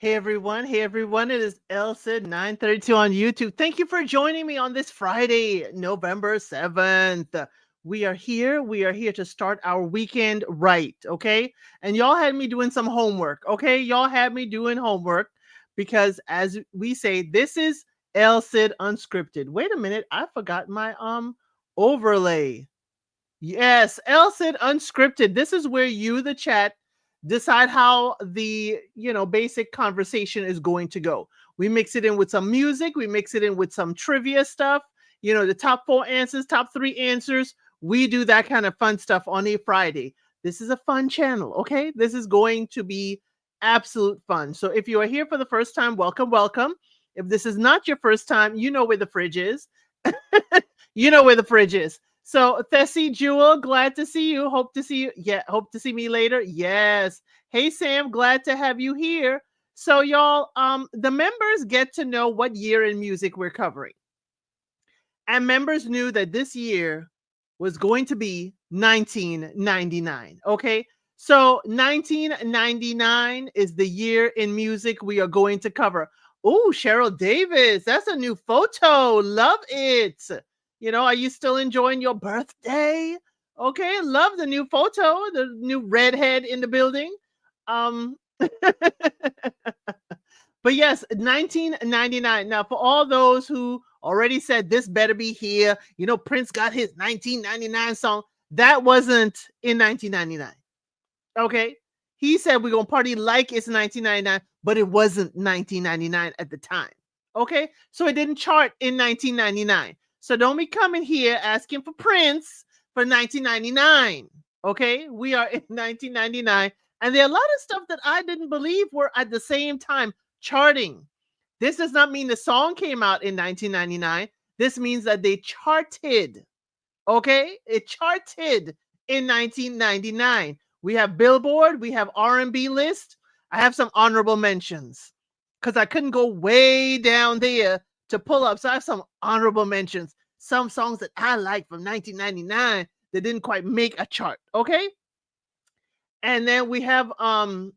Hey everyone, it is ElCid 932 on YouTube. Thank you for joining me on this Friday, November 7th. We are here to start our weekend right, okay? And y'all had me doing some homework, okay? Y'all had me doing homework because as we say, this is ElCid Unscripted. Wait a minute, I forgot my overlay. Yes, ElCid Unscripted. This is where you, the chat, decide how the basic conversation is going to go. We mix it in with some music. We mix it in with some trivia stuff. The top four answers, top three answers. We do that kind of fun stuff on a Friday. This is a fun channel, okay? This is going to be absolute fun. So if you are here for the first time, welcome, welcome. If this is not your first time, you know where the fridge is. You know where the fridge is. So, Tessie Jewel, glad to see you. Hope to see you. Yeah, hope to see me later. Yes. Hey, Sam, glad to have you here. So, y'all, the members get to know what year in music we're covering. And members knew that this year was going to be 1999. Okay. So, 1999 is the year in music we are going to cover. Oh, Cheryl Davis, that's a new photo. Love it. Are you still enjoying your birthday? Okay, love the new photo, the new redhead in the building. Um, but yes, 1999. Now, for all those who already said this better be here, Prince got his 1999 song. That wasn't in 1999. Okay. He said we're going to party like it's 1999, but it wasn't 1999 at the time. Okay. So it didn't chart in 1999. So don't be coming here asking for Prince for 1999. Okay. We are in 1999. And there are a lot of stuff that I didn't believe were at the same time charting. This does not mean the song came out in 1999. This means that they charted. Okay. It charted in 1999. We have Billboard, we have R&B list. I have some honorable mentions because I couldn't go way down there to pull up. So I have some honorable mentions. Some songs that I like from 1999 that didn't quite make a chart. Okay. And then we have some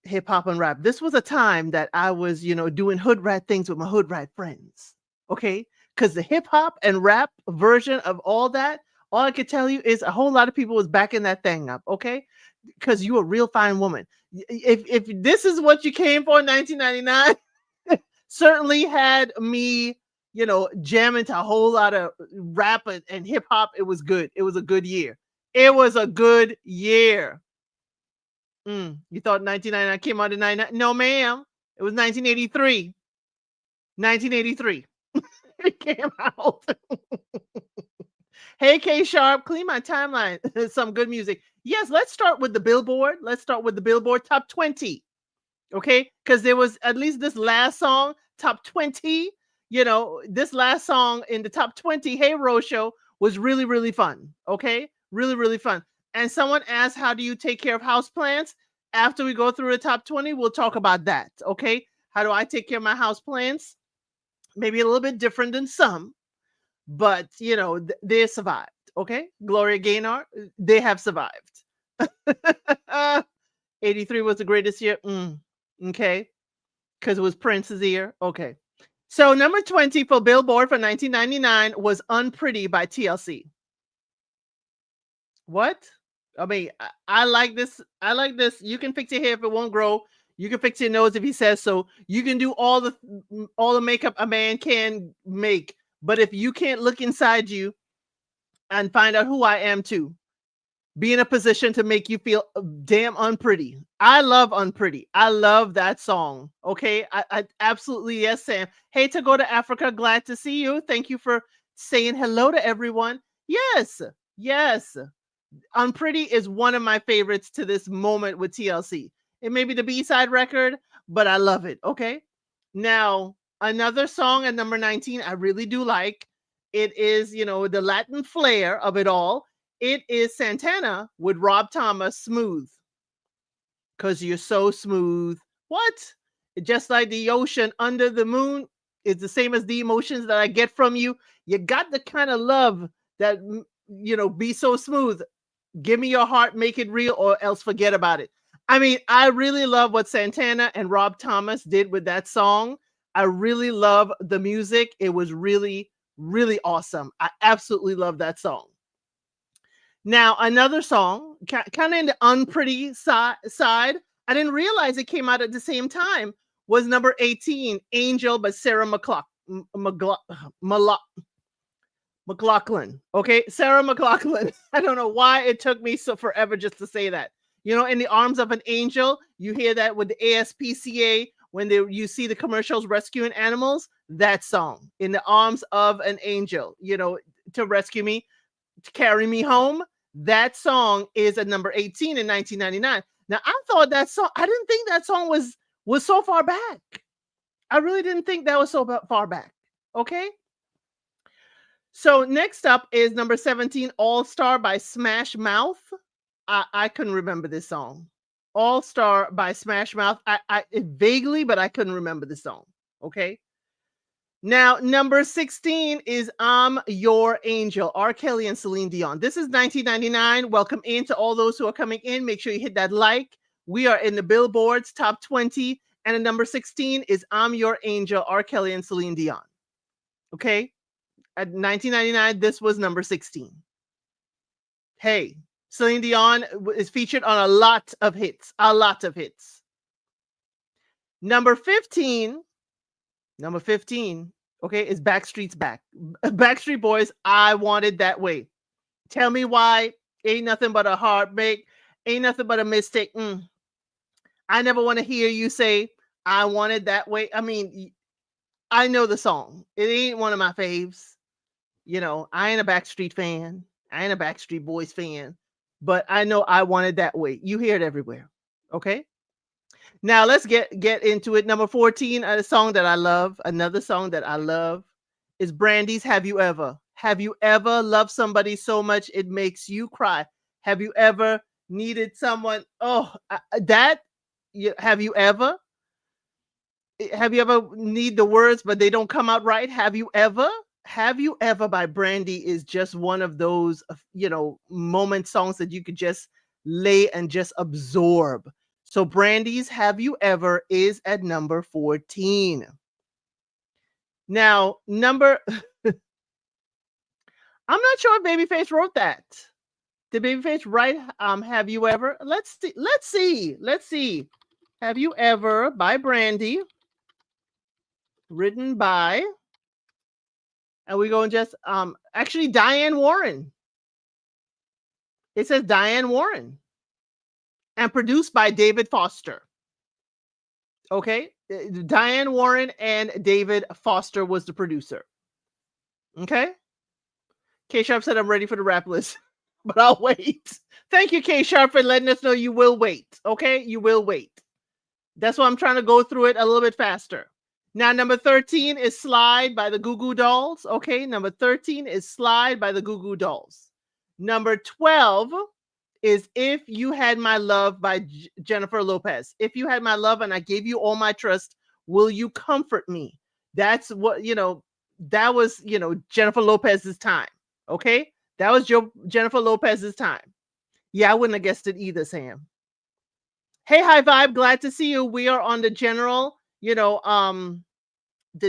hip hop and rap. This was a time that I was, doing hood rat things with my hood rat friends. Okay. Because the hip hop and rap version of all that, all I could tell you is a whole lot of people was backing that thing up. Okay. Because you a real fine woman. If this is what you came for in 1999, certainly had me, jamming to a whole lot of rap and hip hop. It was good. It was a good year. It was a good year. You thought 1999 came out in 99? No, ma'am. It was 1983. 1983. It came out. Hey, K Sharp, clean my timeline. Some good music. Yes, let's start with the Billboard. Let's start with the Billboard Top 20. Okay, because there was at least this last song, Top 20. This last song in the Top 20, Hey Rosho, was really, really fun. Okay, really, really fun. And someone asked, how do you take care of houseplants? After we go through the top 20, we'll talk about that. Okay, how do I take care of my houseplants? Maybe a little bit different than some, but they survived. Okay, Gloria Gaynor, they have survived. 83 was the greatest year. Okay, because it was Prince's year. Okay, so number 20 for Billboard for 1999 was Unpretty by TLC. What? I mean, I like this. I like this. You can fix your hair if it won't grow. You can fix your nose if he says so. You can do all the makeup a man can make. But if you can't look inside you and find out who I am too, be in a position to make you feel damn unpretty. I love Unpretty. I love that song. Okay. I absolutely, yes, Sam. Hey, to go to Africa. Glad to see you. Thank you for saying hello to everyone. Yes. Yes. Unpretty is one of my favorites to this moment with TLC. It may be the B-side record, but I love it. Okay. Now, another song at number 19, I really do like. It is, the Latin flair of it all. It is Santana with Rob Thomas, Smooth. Because you're so smooth. What? Just like the ocean under the moon is the same as the emotions that I get from you. You got the kind of love that, be so smooth. Give me your heart, make it real, or else forget about it. I mean, I really love what Santana and Rob Thomas did with that song. I really love the music. It was really, really awesome. I absolutely love that song. Now, another song, kind of in the unpretty side, I didn't realize it came out at the same time, was number 18, Angel by Sarah McLachlan. Okay, Sarah McLachlan. I don't know why it took me so forever just to say that. You know, In the Arms of an Angel, you hear that with the ASPCA when you see the commercials rescuing animals. That song, In the Arms of an Angel, you know, to rescue me, to carry me home. That song is at number 18 in 1999. Now, I thought that song, I didn't think that song was so far back. I really didn't think that was so far back. Okay. So next up is number 17, All Star by Smash Mouth. I couldn't remember this song. All Star by Smash Mouth. I vaguely, but I couldn't remember the song. Okay. Now, number 16 is I'm Your Angel, R. Kelly and Celine Dion. This is 1999. Welcome in to all those who are coming in. Make sure you hit that like. We are in the Billboard's top 20. And at number 16 is I'm Your Angel, R. Kelly and Celine Dion. Okay. At 1999, this was number 16. Hey, Celine Dion is featured on a lot of hits. A lot of hits. Number 15, okay, is Backstreet's Back. Backstreet Boys, I Want It That Way. Tell me why. Ain't nothing but a heartbreak. Ain't nothing but a mistake. I never want to hear you say, I want it that way. I mean, I know the song. It ain't one of my faves. You know, I ain't a Backstreet fan. I ain't a Backstreet Boys fan. But I know I Want It That Way. You hear it everywhere. Okay? Now let's get into it. Number 14, a song that I love. Another song that I love is Brandy's Have You Ever? Have you ever loved somebody so much it makes you cry? Have you ever needed someone? Oh, have you ever? Have you ever need the words, but they don't come out right? Have you ever? Have You Ever by Brandy is just one of those, moment songs that you could just lay and just absorb. So Brandy's Have You Ever is at number 14. Now, I'm not sure if Babyface wrote that. Did Babyface write Have You Ever? Let's see. Have You Ever by Brandy, written by, and we're going just actually Diane Warren. It says Diane Warren. And produced by David Foster. Okay, Diane Warren and David Foster was the producer. Okay. K Sharp said I'm ready for the rap list, but I'll wait. Thank you, K Sharp, for letting us know you will wait. Okay, you will wait. That's why I'm trying to go through it a little bit faster. Now, number 13 is Slide by the Goo Goo Dolls. Okay, number 13 is Slide by the Goo Goo Dolls. Number 12 is If You Had My Love by Jennifer Lopez. If you had my love and I gave you all my trust, will you comfort me? That's what, that was, Jennifer Lopez's time. Okay, that was Jennifer Lopez's time. Yeah, I wouldn't have guessed it either, Sam. Hey, High Vibe, glad to see you. We are on the general, the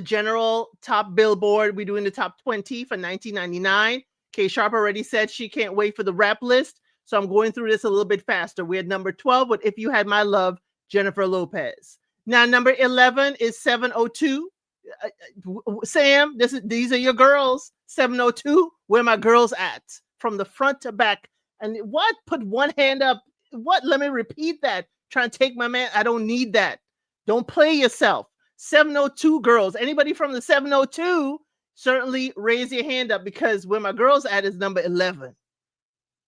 general top Billboard. We're doing the top 20 for 1999. K Sharp already said she can't wait for the rap list. So I'm going through this a little bit faster. We're at number 12 with If You Had My Love, Jennifer Lopez. Now, number 11 is 702. Sam, these are your girls. 702, where my girls at? From the front to back. And what? Put one hand up. What? Let me repeat that. Trying to take my man. I don't need that. Don't play yourself. 702 girls. Anybody from the 702, certainly raise your hand up, because where my girls at is number 11.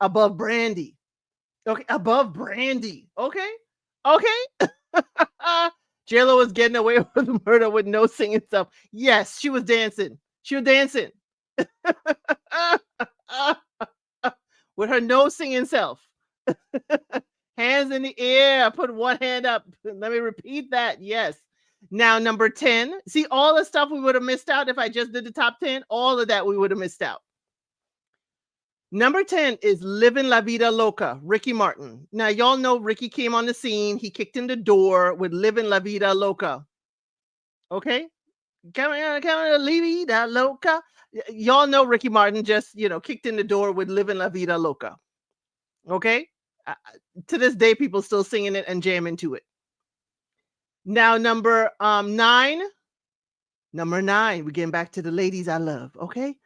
Above Brandy. Okay, above Brandy. Okay. JLo was getting away with murder with no singing stuff. Yes, she was dancing. With her no singing self. Hands in the air. Put one hand up. Let me repeat that. Yes. Now, number 10. See, all the stuff we would have missed out if I just did the top 10. All of that we would have missed out. Number 10 is Livin' La Vida Loca, Ricky Martin. Now, y'all know Ricky came on the scene. He kicked in the door with Livin' La Vida Loca. Okay? Come on, La Vida Loca. Y'all know Ricky Martin just, kicked in the door with Livin' La Vida Loca. Okay? To this day, people still singing it and jamming to it. Now, number 9. Number 9, we're getting back to the ladies I love, okay?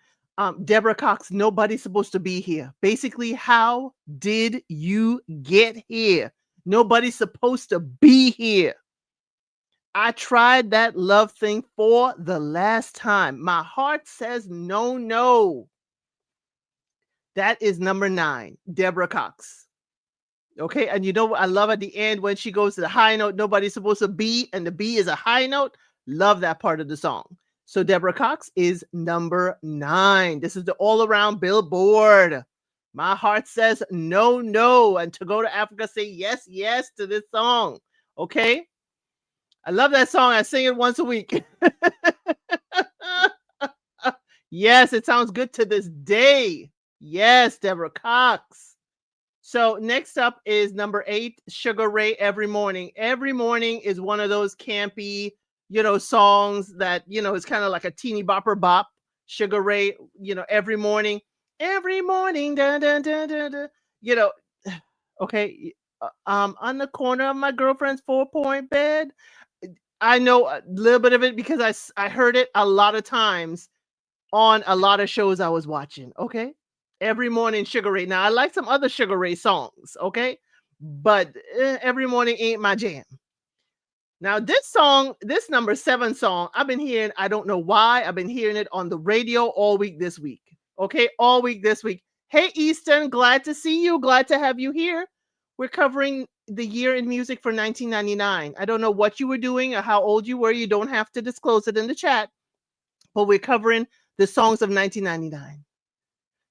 Deborah Cox, Nobody's Supposed to Be Here. Basically, how did you get here? Nobody's supposed to be here. I tried that love thing for the last time. My heart says no, no. That is number 9, Deborah Cox. Okay, and I love at the end when she goes to the high note, nobody's supposed to be, and the B is a high note. Love that part of the song. So Deborah Cox is number 9. This is the all-around Billboard. My heart says no, no. And To Go to Africa, say yes, yes to this song. Okay? I love that song. I sing it once a week. Yes, it sounds good to this day. Yes, Deborah Cox. So next up is number 8, Sugar Ray, Every Morning. Every Morning is one of those campy, songs that, is kind of like a teeny bopper bop. Sugar Ray, every morning, da, da, da, da, da. Okay. On the corner of my girlfriend's 4-point bed. I know a little bit of it because I heard it a lot of times on a lot of shows I was watching. Okay. Every Morning, Sugar Ray. Now I like some other Sugar Ray songs. Okay. But Every Morning ain't my jam. Now, this song, this number 7 song, I've been hearing, I don't know why, I've been hearing it on the radio all week this week. Okay, all week this week. Hey, Easton, glad to see you. Glad to have you here. We're covering the year in music for 1999. I don't know what you were doing or how old you were. You don't have to disclose it in the chat. But we're covering the songs of 1999.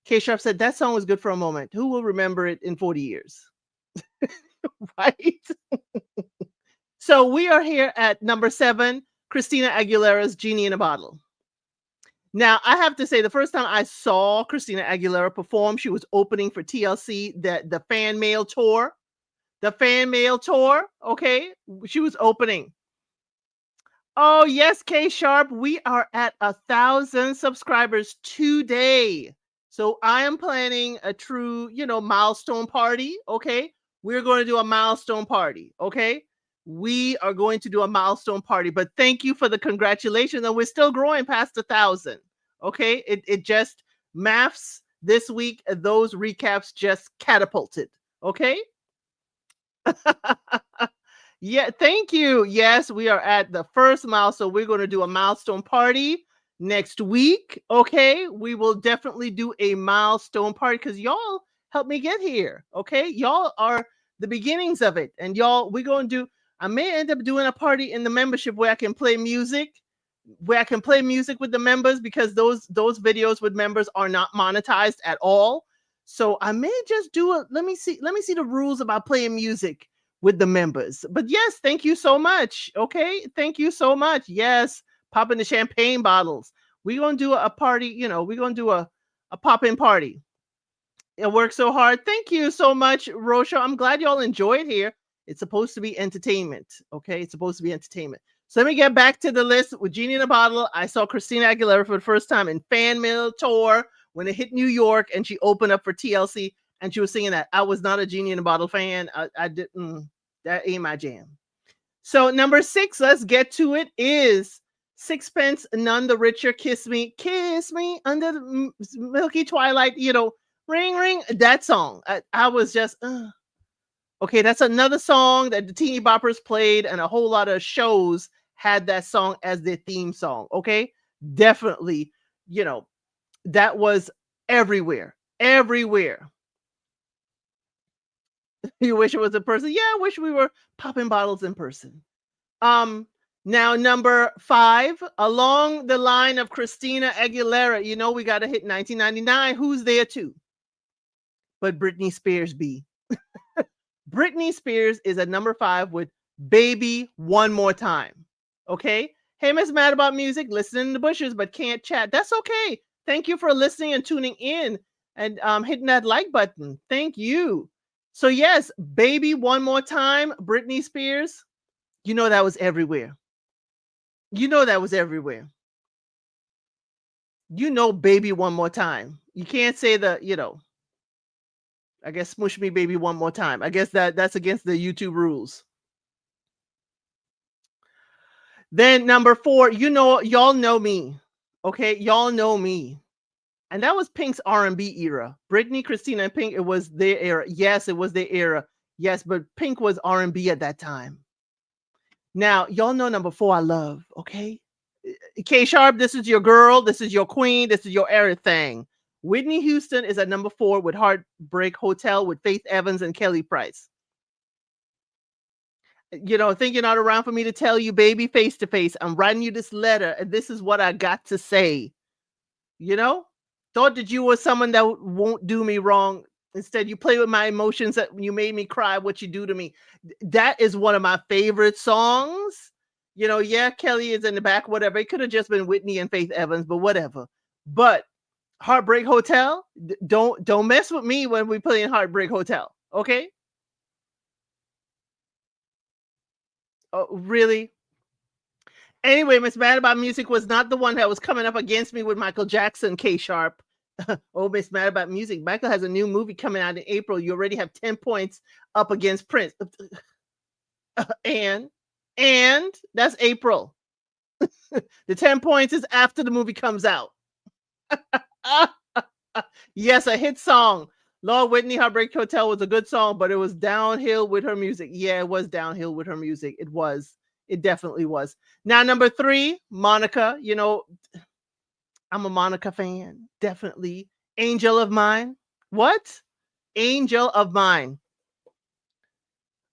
K-Sharp said, that song was good for a moment. Who will remember it in 40 years? Right? So we are here at number 7, Christina Aguilera's Genie in a Bottle. Now, I have to say, the first time I saw Christina Aguilera perform, she was opening for TLC, the fan mail tour. The fan mail tour, okay? She was opening. Oh, yes, K-Sharp, we are at 1,000 subscribers today. So I am planning a true, milestone party, okay? We're going to do a milestone party, okay? We are going to do a milestone party, but thank you for the congratulations. And we're still growing past 1,000. Okay. It just maths this week. Those recaps just catapulted. Okay. Yeah. Thank you. Yes, we are at the first milestone. We're going to do a milestone party next week. Okay. We will definitely do a milestone party because y'all helped me get here. Okay. Y'all are the beginnings of it. And y'all, we're going to do, I may end up doing a party in the membership where I can play music, with the members because those videos with members are not monetized at all. So I may just do let me see the rules about playing music with the members. But yes, thank you so much. Okay. Thank you so much. Yes. Popping the champagne bottles. We're going to do a party, we're going to do a pop-in party. It worked so hard. Thank you so much, Rosha. I'm glad y'all enjoyed here. It's supposed to be entertainment. Okay. It's supposed to be entertainment. So let me get back to the list with Genie in a Bottle. I saw Christina Aguilera for the first time in Fan Mail Tour when it hit New York and she opened up for TLC and she was singing that. I was not a Genie in a Bottle fan. I didn't, that ain't my jam. So number 6, let's get to it, is Sixpence None the Richer, Kiss Me under the milky twilight, ring, ring, that song. I was just, okay, that's another song that the teeny boppers played and a whole lot of shows had that song as their theme song. Okay, definitely, that was everywhere. You wish it was in person? Yeah, I wish we were popping bottles in person. Now number 5, along the line of Christina Aguilera, we got to hit 1999. Who's there too? But Britney Spears be. Britney Spears is at number 5 with Baby One More Time. Okay. Hey, Miss Mad About Music, listening in the bushes, but can't chat. That's okay. Thank you for listening and tuning in. and hitting that like button. Thank you. So yes, Baby One More Time, Britney Spears. You know that was everywhere. You know that was everywhere. You know Baby One More Time. You can't say I guess Smush Me Baby One More Time. I guess that's against the YouTube rules. Then number 4, y'all know me. Okay, y'all know me. And that was Pink's R&B era. Britney, Christina, and Pink, it was their era. Yes, it was their era. Yes, but Pink was R&B at that time. Now, y'all know number 4 I love, okay? K Sharp, this is your girl, this is your queen, this is your everything. Whitney Houston is at number 4 with Heartbreak Hotel with Faith Evans and Kelly Price. Think you're not around for me to tell you, baby, face to face. I'm writing you this letter, and this is what I got to say. Thought that you were someone that won't do me wrong. Instead, you play with my emotions, that you made me cry, what you do to me. That is one of my favorite songs. Yeah, Kelly is in the back, whatever. It could have just been Whitney and Faith Evans, but whatever. But Heartbreak Hotel, don't mess with me when we play in Heartbreak Hotel, okay? Oh, really? Anyway, Miss Mad About Music was not the one that was coming up against me with Michael Jackson, K Sharp. Oh, Miss Mad About Music. Michael has a new movie coming out in April. You already have 10 points up against Prince. And that's April. The 10 points is after the movie comes out. Yes, a hit song. Lord Whitney, Heartbreak Hotel was a good song, but it was downhill with her music. Yeah, it was downhill with her music. It was. It definitely was. Now, number 3, Monica. I'm a Monica fan. Definitely. Angel of Mine. What? Angel of Mine.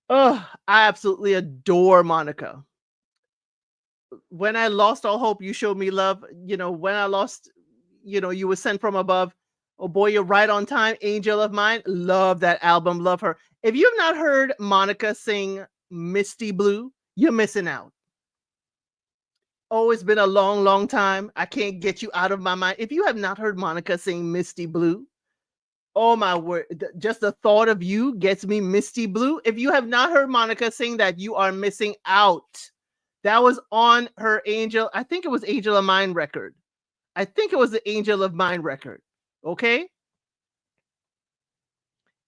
Oh, I absolutely adore Monica. When I lost all hope, you showed me love. When I lost, you were sent from above. Oh boy, you're right on time. Angel of Mine. Love that album. Love her. If you have not heard Monica sing Misty Blue, you're missing out. Oh, it's been a long, long time. I can't get you out of my mind. If you have not heard Monica sing Misty Blue, oh my word, just the thought of you gets me misty blue. If you have not heard Monica sing that, you are missing out. That was on her I think it was Angel of Mine record. I think it was the Angel of Mine record. Okay?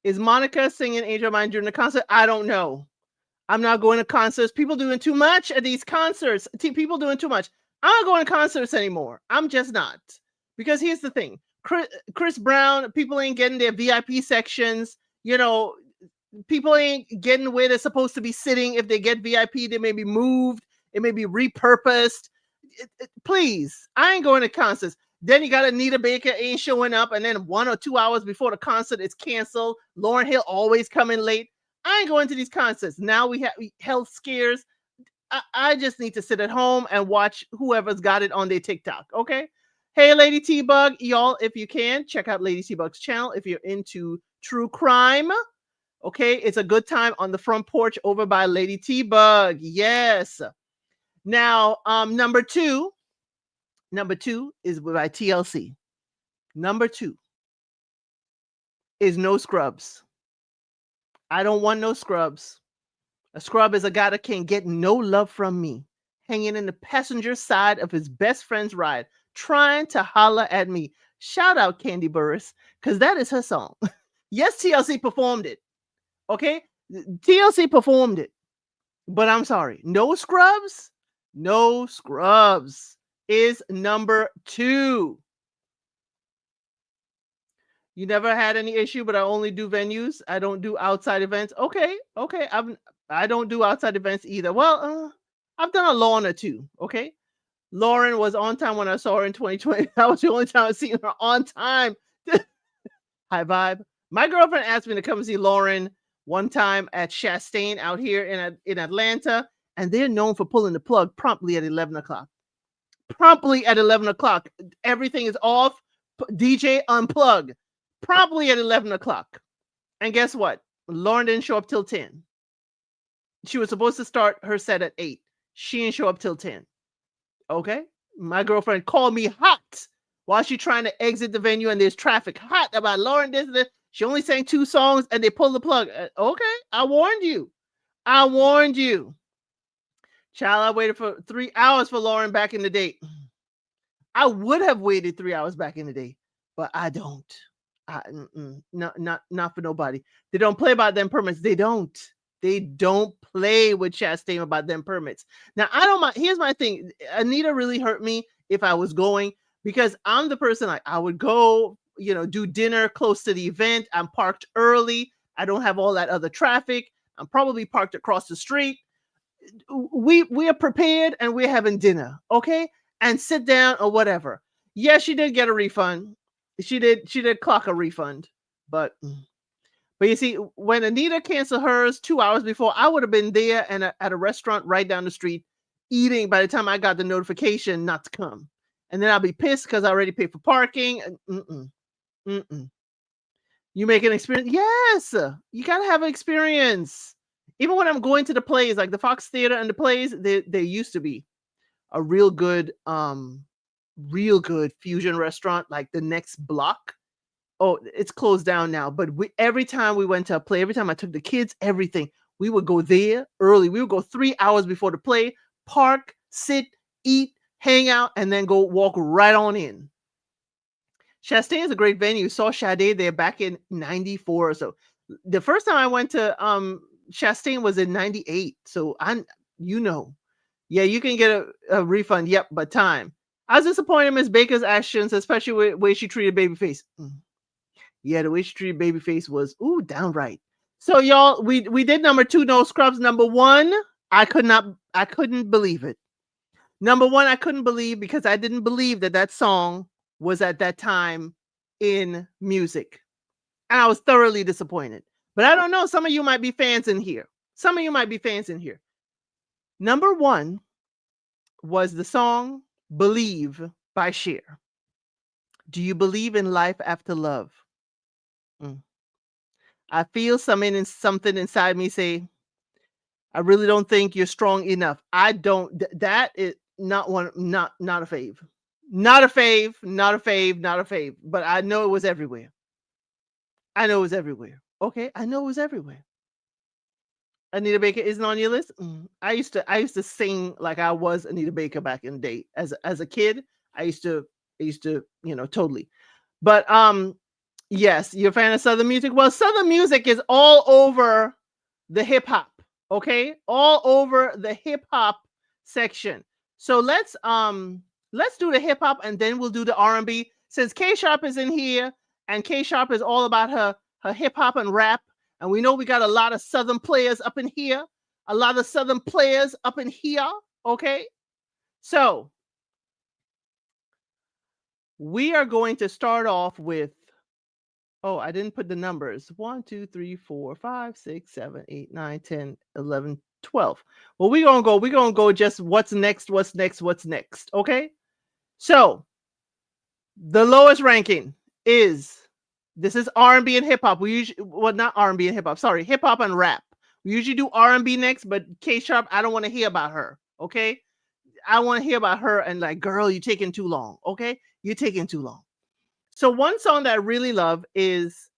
Is Monica singing Angel of Mine during the concert? I don't know. I'm not going to concerts. People doing too much at these concerts. People doing too much. I'm not going to concerts anymore. I'm just not. Because here's the thing. Chris Brown, people ain't getting their VIP sections. People ain't getting where they're supposed to be sitting. If they get VIP, they may be moved. It may be repurposed. Please, I ain't going to concerts. Then you got Anita Baker ain't showing up. And then 1 or 2 hours before the concert, it's canceled. Lauryn Hill always coming late. I ain't going to these concerts. Now we have health scares. I just need to sit at home and watch whoever's got it on their TikTok. Okay. Hey, Lady T-Bug, y'all, if you can, check out Lady T-Bug's channel if you're into true crime. Okay, it's a good time on the front porch over by Lady T-Bug. Yes. Now, number two is by TLC. Number 2 is No Scrubs. I don't want no scrubs. A scrub is a guy that can't get no love from me, hanging in the passenger side of his best friend's ride, trying to holler at me. Shout out Candy Burris, because that is her song. Yes, TLC performed it. Okay? TLC performed it. But I'm sorry. No Scrubs? No Scrubs is number 2. You never had any issue, but I only do venues. I don't do outside events. Okay. I don't do outside events either. Well, I've done a lawn or 2. Okay. Lauren was on time when I saw her in 2020. That was the only time I've seen her on time. High vibe. My girlfriend asked me to come see Lauren one time at Chastain out here in Atlanta, and they're known for pulling the plug promptly at 11 o'clock. Promptly at 11 o'clock. Everything is off. DJ unplug. Promptly at 11 o'clock. And guess what? Lauren didn't show up till 10. She was supposed to start her set at 8. She didn't show up till 10. Okay? My girlfriend called me hot while she's trying to exit the venue and there's traffic hot about Lauren this. She only sang 2 songs and they pulled the plug. Okay, I warned you. I warned you. Child, I waited for 3 hours for Lauren back in the day. I would have waited 3 hours back in the day, but I don't. Not for nobody. They don't play about them permits. They don't. They don't play with Chastain about them permits. Now, I don't mind. Here's my thing. Anita really hurt me if I was going, because I'm the person, like, I would go, do dinner close to the event. I'm parked early. I don't have all that other traffic. I'm probably parked across the street. We are prepared and we're having dinner, okay? And sit down or whatever. Yeah, she did get a refund. She did clock a refund, but you see, when Anita canceled hers 2 hours before, I would have been there and at a restaurant right down the street eating by the time I got the notification not to come. And then I'll be pissed because I already paid for parking. You make an experience. Yes, you got to have an experience. Even when I'm going to the plays, like the Fox Theater and the plays, there used to be a real good fusion restaurant like the next block. Oh, it's closed down now. But every time we went to a play, every time I took the kids, everything, we would go there early. We would go 3 hours before the play, park, sit, eat, hang out, and then go walk right on in. Chastain is a great venue. Saw Sade there back in 94 or so. The first time I went to Chastain was in 98. So yeah, you can get a refund. Yep, but time. I was disappointed in Miss Baker's actions, especially with the way she treated Babyface. Yeah, the way she treated Babyface was downright. So y'all, we did number 2, no scrubs. Number 1, I couldn't believe it. Number 1, I couldn't believe, because I didn't believe that song was at that time in music. And I was thoroughly disappointed. But I don't know, some of you might be fans in here. Number 1 was the song Believe by Cher. Do you believe in life after love? I feel something inside me say, I really don't think you're strong enough. I don't. That is not a fave. Not a fave. But I know it was everywhere. Okay, I know it was everywhere. Anita Baker isn't on your list. I used to sing like I was Anita Baker back in the day. As a kid, I used to totally. But yes, you're a fan of Southern music. Well, Southern music is all over the hip hop. Okay, all over the hip hop section. So let's do the hip hop and then we'll do the R&B. Since K Sharp is in here and K Sharp is all about her hip hop and rap. And we know we got a lot of Southern players up in here. Okay. So we are going to start off with, I didn't put the numbers. 1, 2, 3, 4, 5, 6, 7, 8, 9, 10, 11, 12. Well, we're going to go just what's next. Okay. So the lowest ranking is, this is R&B and hip hop. We usually, not R&B and hip hop. Sorry, hip hop and rap. We usually do R&B next, but K Sharp, I don't want to hear about her. Okay, I want to hear about her and like, girl, you're taking too long. Okay, you're taking too long. So one song that I really love is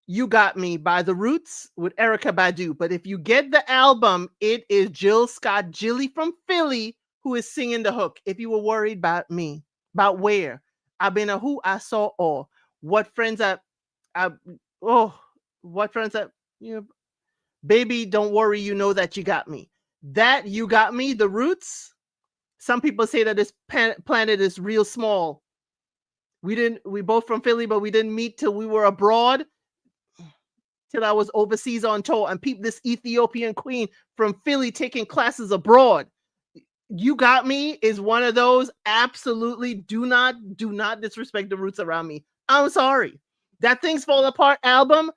"You Got Me" by The Roots with Erykah Badu. But if you get the album, it is Jill Scott, Jilly from Philly, who is singing the hook. If you were worried about me, about where I've been, a who I saw all. What friends baby, don't worry, you know that you got me. That You Got Me, The Roots. Some people say that this planet is real small. We both from Philly, but we didn't meet till we were abroad, till I was overseas on tour, and peep this Ethiopian queen from Philly taking classes abroad. You Got Me is one of those. Absolutely do not disrespect the Roots around me. I'm sorry. That Things Fall Apart album,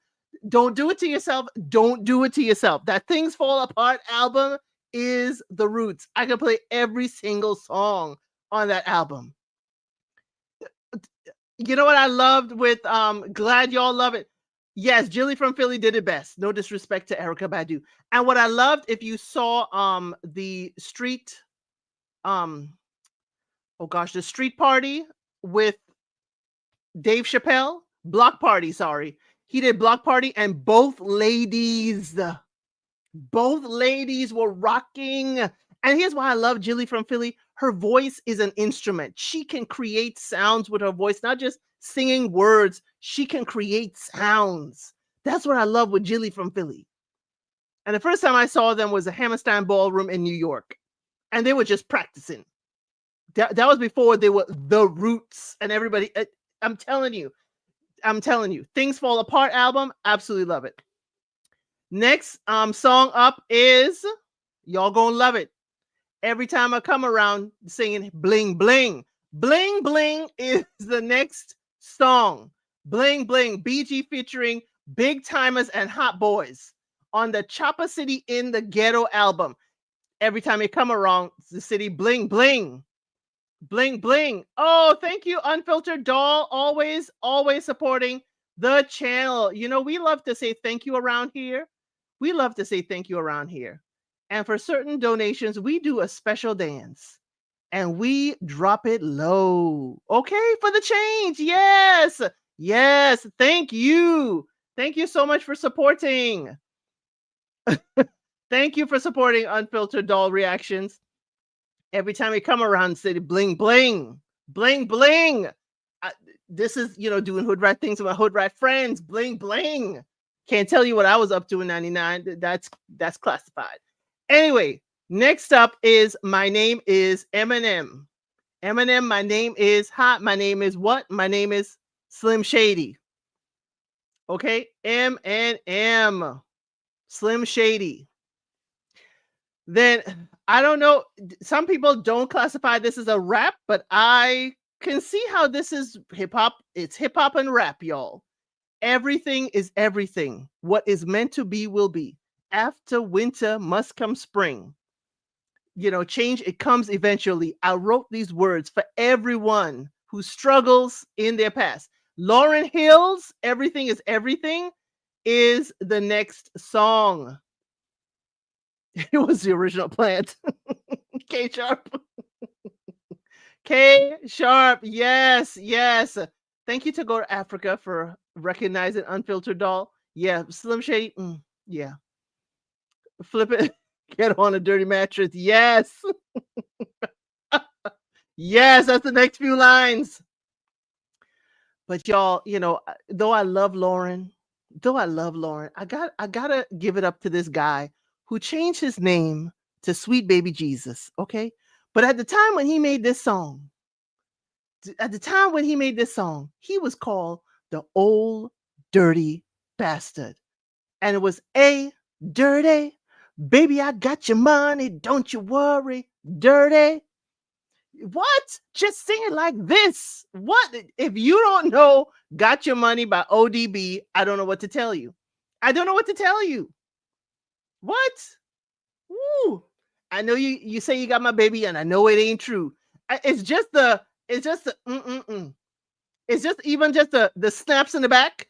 don't do it to yourself. That Things Fall Apart album is the Roots. I can play every single song on that album. You know what I loved with Glad Y'all Love It? Yes, Jilly from Philly did it best. No disrespect to Erykah Badu. And what I loved, if you saw the street the street party with Dave Chappelle, Block Party, sorry. He did Block Party, and both ladies were rocking. And here's why I love Jilly from Philly. Her voice is an instrument. She can create sounds with her voice, not just singing words. She can create sounds. That's what I love with Jilly from Philly. And the first time I saw them was a Hammerstein Ballroom in New York. And they were just practicing. That was before they were the Roots and everybody. I'm telling you. Things Fall Apart album, absolutely love it. Next song up is, y'all gonna love it. Every time I come around, singing Bling Bling. Bling Bling is the next song. Bling Bling, BG featuring Big Timers and Hot Boys on the Chopper City in the Ghetto album. Every time you come around the city, bling bling. Bling bling. Oh, thank you, Unfiltered Doll. Always supporting the channel. You know, we love to say thank you around here. And for certain donations, we do a special dance. And we drop it low. Okay, for the change. Yes. Thank you. Thank you so much for supporting. Thank you for supporting Unfiltered Doll Reactions. Every time we come around, say bling bling, bling bling. This is, doing hood rat things with my hood rat friends. Bling bling. Can't tell you what I was up to in '99. That's classified. Anyway, next up is My Name is Eminem. Eminem, my name is hot. My name is what? My name is Slim Shady. Okay, Eminem, Slim Shady. Then I don't know. Some people don't classify this as a rap, but I can see how this is hip hop. It's hip hop and rap, y'all. Everything is everything. What is meant to be will be. After winter must come spring. Change, it comes eventually. I wrote these words for everyone who struggles in their past. Lauryn Hill's Everything is Everything is the next song. It was the original plant. K Sharp. K Sharp. Yes. Thank you to Go to Africa for recognizing Unfiltered Doll. Yeah. Slim Shady. Yeah. Flip it. Get on a dirty mattress. Yes. Yes. That's the next few lines. But y'all, though I love Lauren, I gotta give it up to this guy who changed his name to Sweet Baby Jesus, okay? But at the time when he made this song, he was called the Old Dirty Bastard. And it was dirty, baby, I got your money, don't you worry, dirty. What? Just sing it like this. What? If you don't know Got Your Money by ODB, I don't know what to tell you. What? Woo. I know you say you got my baby, and I know it ain't true. It's just the It's just even just the snaps in the back.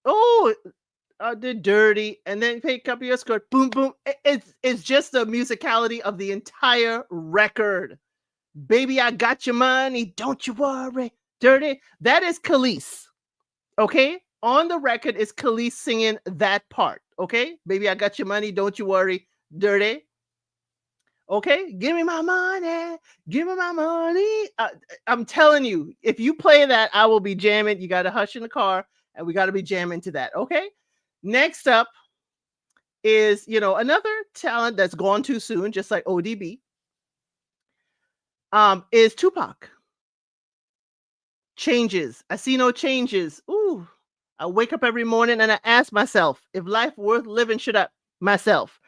The dirty, and then pick up your skirt, boom, boom. It's just the musicality of the entire record. Baby, I got your money, don't you worry, dirty. That is Khalees. Okay, on the record is Khalees singing that part. Okay, baby, I got your money, don't you worry, dirty. Okay, give me my money. I'm telling you, if you play that, I will be jamming. You got to hush in the car, and we got to be jamming to that. Okay, next up is, another talent that's gone too soon, just like ODB, is Tupac. Changes. I see no changes. Ooh, I wake up every morning and I ask myself, if life worth living, should I myself?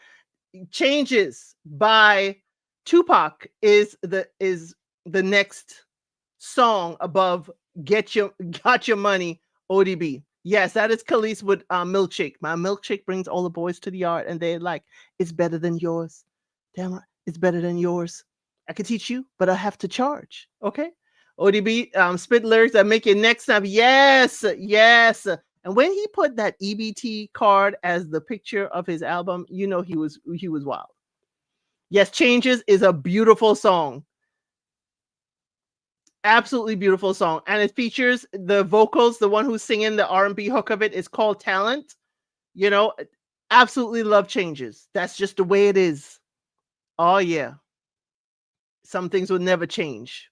Changes by Tupac is the next song above Got Your Money, ODB. Yes, that is Khalees with Milkshake. My milkshake brings all the boys to the yard, and they're like, it's better than yours. Damn right, it's better than yours. I could teach you, but I have to charge. Okay, ODB, spit lyrics that make your neck snap. Yes. And when he put that EBT card as the picture of his album, he was wild. Yes, Changes is a beautiful song. Absolutely beautiful song. And it features the vocals. The one who's singing the R&B hook of it is called Talent. You know, absolutely love changes. That's just the way it is. Oh yeah. Some things will never change.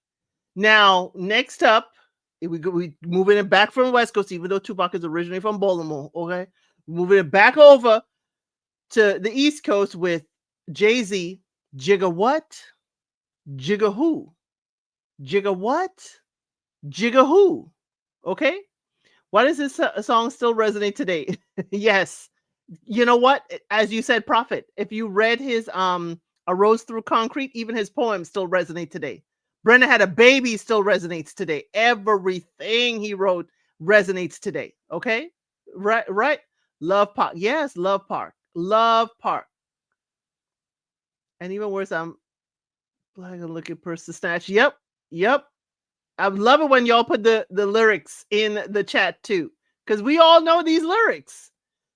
Now, next up, we moving it back from West Coast, even though Tupac is originally from Baltimore. Okay, moving it back over to the East Coast with Jay-Z. Jigga what? Jigga who? Jigga what? Jigga who? Okay, why does this song still resonate today? Yes, you know what? As you said, Prophet. If you read his A Rose Through Concrete, even his poems still resonate today. Brenda Had a Baby still resonates today. Everything he wrote resonates today. Okay, right, right. Love Park, yes, Love Park, Love Park, and even worse, I'm like a looking person snatch. Yep, yep. I love it when y'all put the lyrics in the chat too, because we all know these lyrics.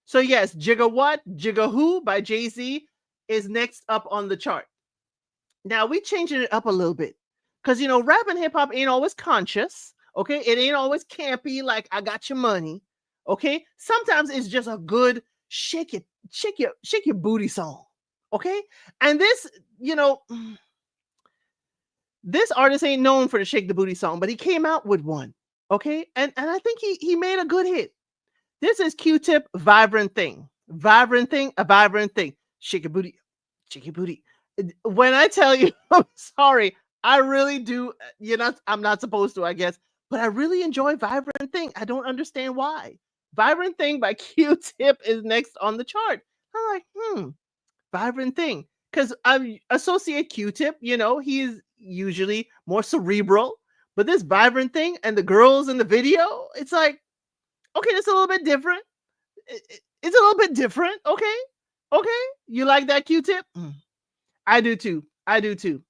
So yes, Jigga What, Jigga Who by Jay-Z is next up on the chart. Now we changing it up a little bit, because you know rap and hip hop ain't always conscious. Okay, it ain't always campy like I Got Your Money. Okay, sometimes it's just a good shake your booty song. Okay, and this, you know, this artist ain't known for the shake the booty song, but he came out with one. Okay, and I think he made a good hit. This is Q-Tip, Vibrant Thing. Vibrant Thing, a vibrant thing. Shake your booty, shake your booty. When I tell you, I'm sorry, I really do. I'm not supposed to, I guess, but I really enjoy Vibrant Thing. I don't understand why. Vibrant Thing by Q-Tip is next on the chart. I'm like, Vibrant Thing. Because I associate Q-Tip, he's usually more cerebral, but this Vibrant Thing and the girls in the video, it's like, okay, it's a little bit different. It's a little bit different. Okay. Okay. You like that Q-Tip? I do too. I do too.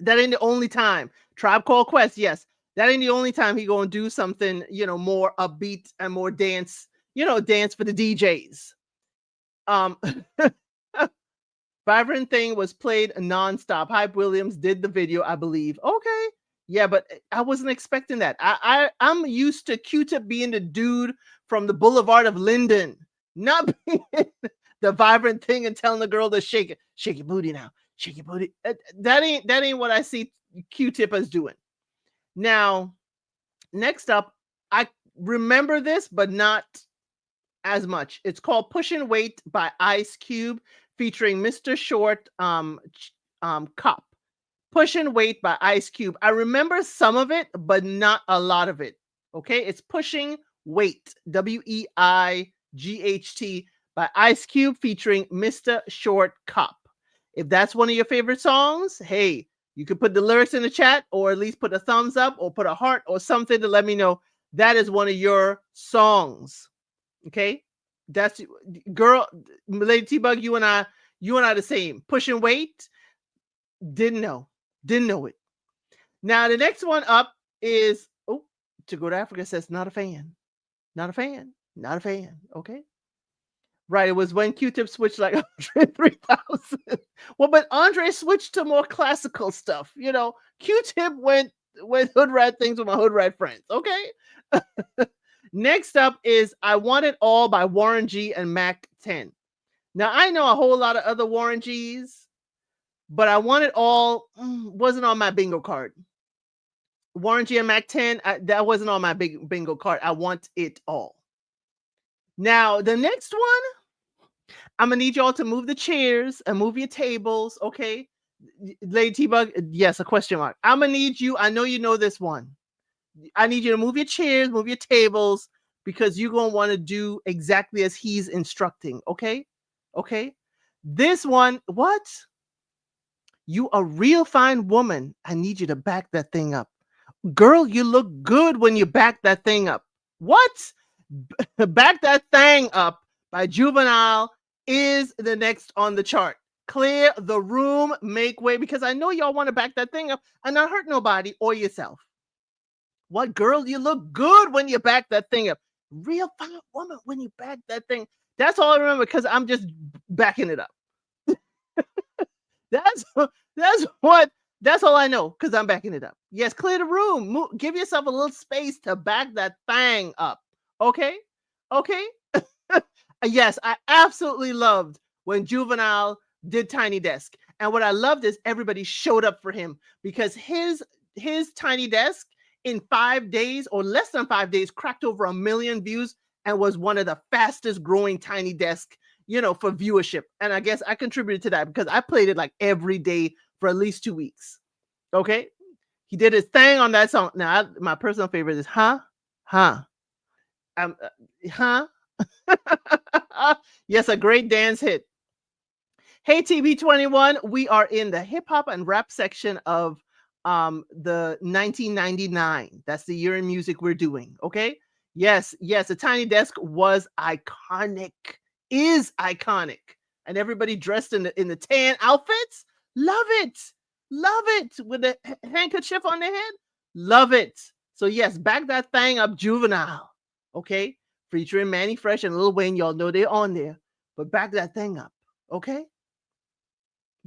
That ain't the only time. Tribe Called Quest, yes. That ain't the only time he gonna do something, more upbeat and more dance, dance for the DJs. Um Vibrant Thing was played nonstop. Hype Williams did the video, I believe. Okay. Yeah, but I wasn't expecting that. I'm used to Q-Tip being the dude from the Boulevard of Linden, not being the Vibrant Thing and telling the girl to shake your booty now, shake your booty. That ain't what I see Q-Tip as doing. Now, next up, I remember this, but not as much. It's called Pushing Weight by Ice Cube, featuring Mr. Short, Cop. Pushing Weight by Ice Cube. I remember some of it, but not a lot of it. Okay, it's Pushing Weight, Weight by Ice Cube, featuring Mr. Short Cop. If that's one of your favorite songs, hey, you could put the lyrics in the chat, or at least put a thumbs up, or put a heart, or something to let me know that is one of your songs. Okay, that's girl, Lady T-Bug. You and I the same. Pushing Weight. Didn't know it. Now the next one up is To Go to Africa says not a fan. Okay, right. It was when Q-Tip switched like 3000. Well, but Andre switched to more classical stuff. Q-Tip went hood rat things with my hood rat friends. Okay. Next up is I Want It All by Warren G and Mac 10. Now, I know a whole lot of other Warren Gs, but I Want It All wasn't on my bingo card. Warren G and Mac 10, that wasn't on my big bingo card. I Want It All. Now, the next one, I'm going to need y'all to move the chairs and move your tables, okay? Lady T-Bug, yes, a question mark. I'm going to need you, I know you know this one. I need you to move your chairs, move your tables, because you're going to want to do exactly as he's instructing. Okay. Okay. This one, what? You a real fine woman. I need you to back that thing up. Girl, you look good when you back that thing up. What? Back That Thing Up by Juvenile is the next on the chart. Clear the room, make way, because I know y'all want to back that thing up and not hurt nobody or yourself. What? Girl, you look good when you back that thing up. Real fine woman when you back that thing. That's all I remember, because I'm just backing it up. That's what That's all I know because I'm backing it up. Yes, clear the room. Give yourself a little space to back that thing up. Okay? Okay? Yes, I absolutely loved when Juvenile did Tiny Desk. And what I loved is everybody showed up for him because his Tiny Desk in 5 days or less than 5 days cracked over 1 million views and was one of the fastest growing Tiny Desk, for viewership. And I guess I contributed to that because I played it like every day for at least 2 weeks. Okay? He did his thing on that song. Now, my personal favorite is Huh? Huh? Huh? Yes, a great dance hit. Hey, TB21, we are in the hip hop and rap section of the 1999. That's the year in music we're doing. Okay. Yes, the Tiny Desk was iconic, is iconic, and everybody dressed in the tan outfits. Love it, with the handkerchief on their head. Love it. So yes, back that thing up, Juvenile. Okay, featuring Manny Fresh and Lil Wayne. Y'all know they're on there, but back that thing up. Okay.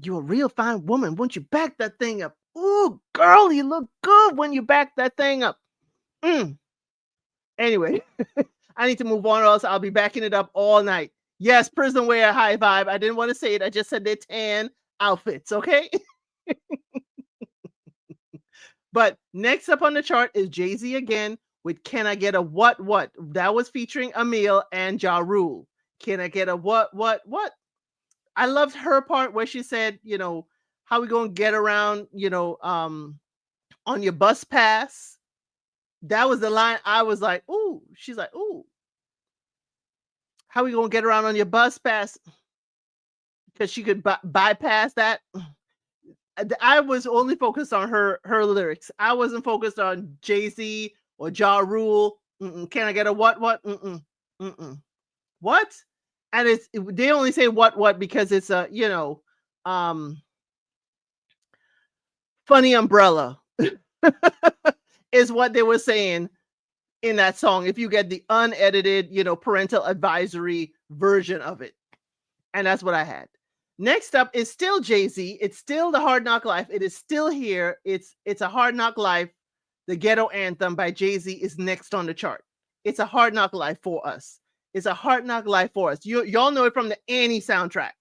You're a real fine woman. Won't you back that thing up? Ooh, girl, you look good when you back that thing up. Anyway, I need to move on or else I'll be backing it up all night. Yes, prison wear, high vibe. I didn't want to say it. I just said they're tan outfits, okay? But next up on the chart is Jay-Z again with Can I Get a What? That was featuring Emil and Ja Rule. Can I get a what? I loved her part where she said, how we gonna get around, on your bus pass. That was the line. I was like, ooh. She's like, ooh. How we gonna get around on your bus pass? Because she could bypass that. I was only focused on her lyrics. I wasn't focused on Jay-Z or Ja Rule. Can I get a what? What? And they only say what because it's a funny umbrella is what they were saying in that song. If you get the unedited, parental advisory version of it, and that's what I had. Next up is still Jay-Z. It's still the Hard Knock Life. It is still here. It's a Hard Knock Life. The Ghetto Anthem by Jay-Z is next on the chart. It's a Hard Knock Life for us. It's a Hard Knock Life for us. Y'all know it from the Annie soundtrack.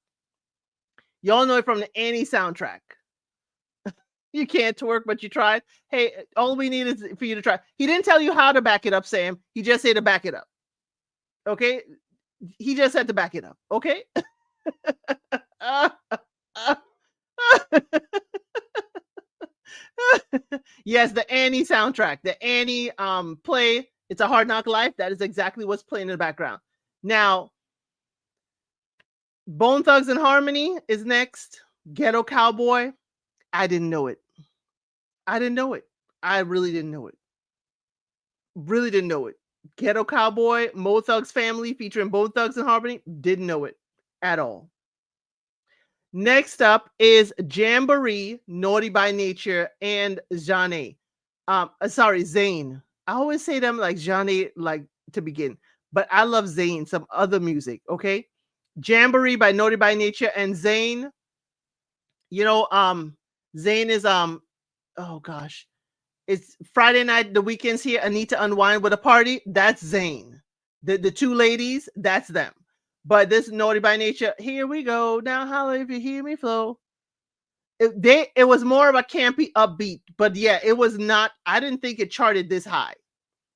You can't twerk, but you tried. Hey, all we need is for you to try. He didn't tell you how to back it up, Sam. He just said to back it up. Okay? He just said to back it up. Okay? Yes, the Annie soundtrack. The Annie play. It's a Hard Knock Life. That is exactly what's playing in the background. Now, Bone Thugs and Harmony is next. Ghetto Cowboy. I didn't know it. I really didn't know it. Ghetto Cowboy, Mo Thugs Family featuring Bone Thugs and Harmony. Didn't know it at all. Next up is Jamboree, Naughty by Nature, and Zane. Zane. I always say them like Zane, like to begin, but I love Zane, some other music. Okay. Jamboree by Naughty by Nature and Zane. Zane is oh gosh, it's Friday night, the weekend's here. I need to unwind with a party. That's Zane. The two ladies, that's them. But this Naughty by Nature, here we go. Now holla if you hear me flow. It was more of a campy upbeat, but yeah, it was not. I didn't think it charted this high.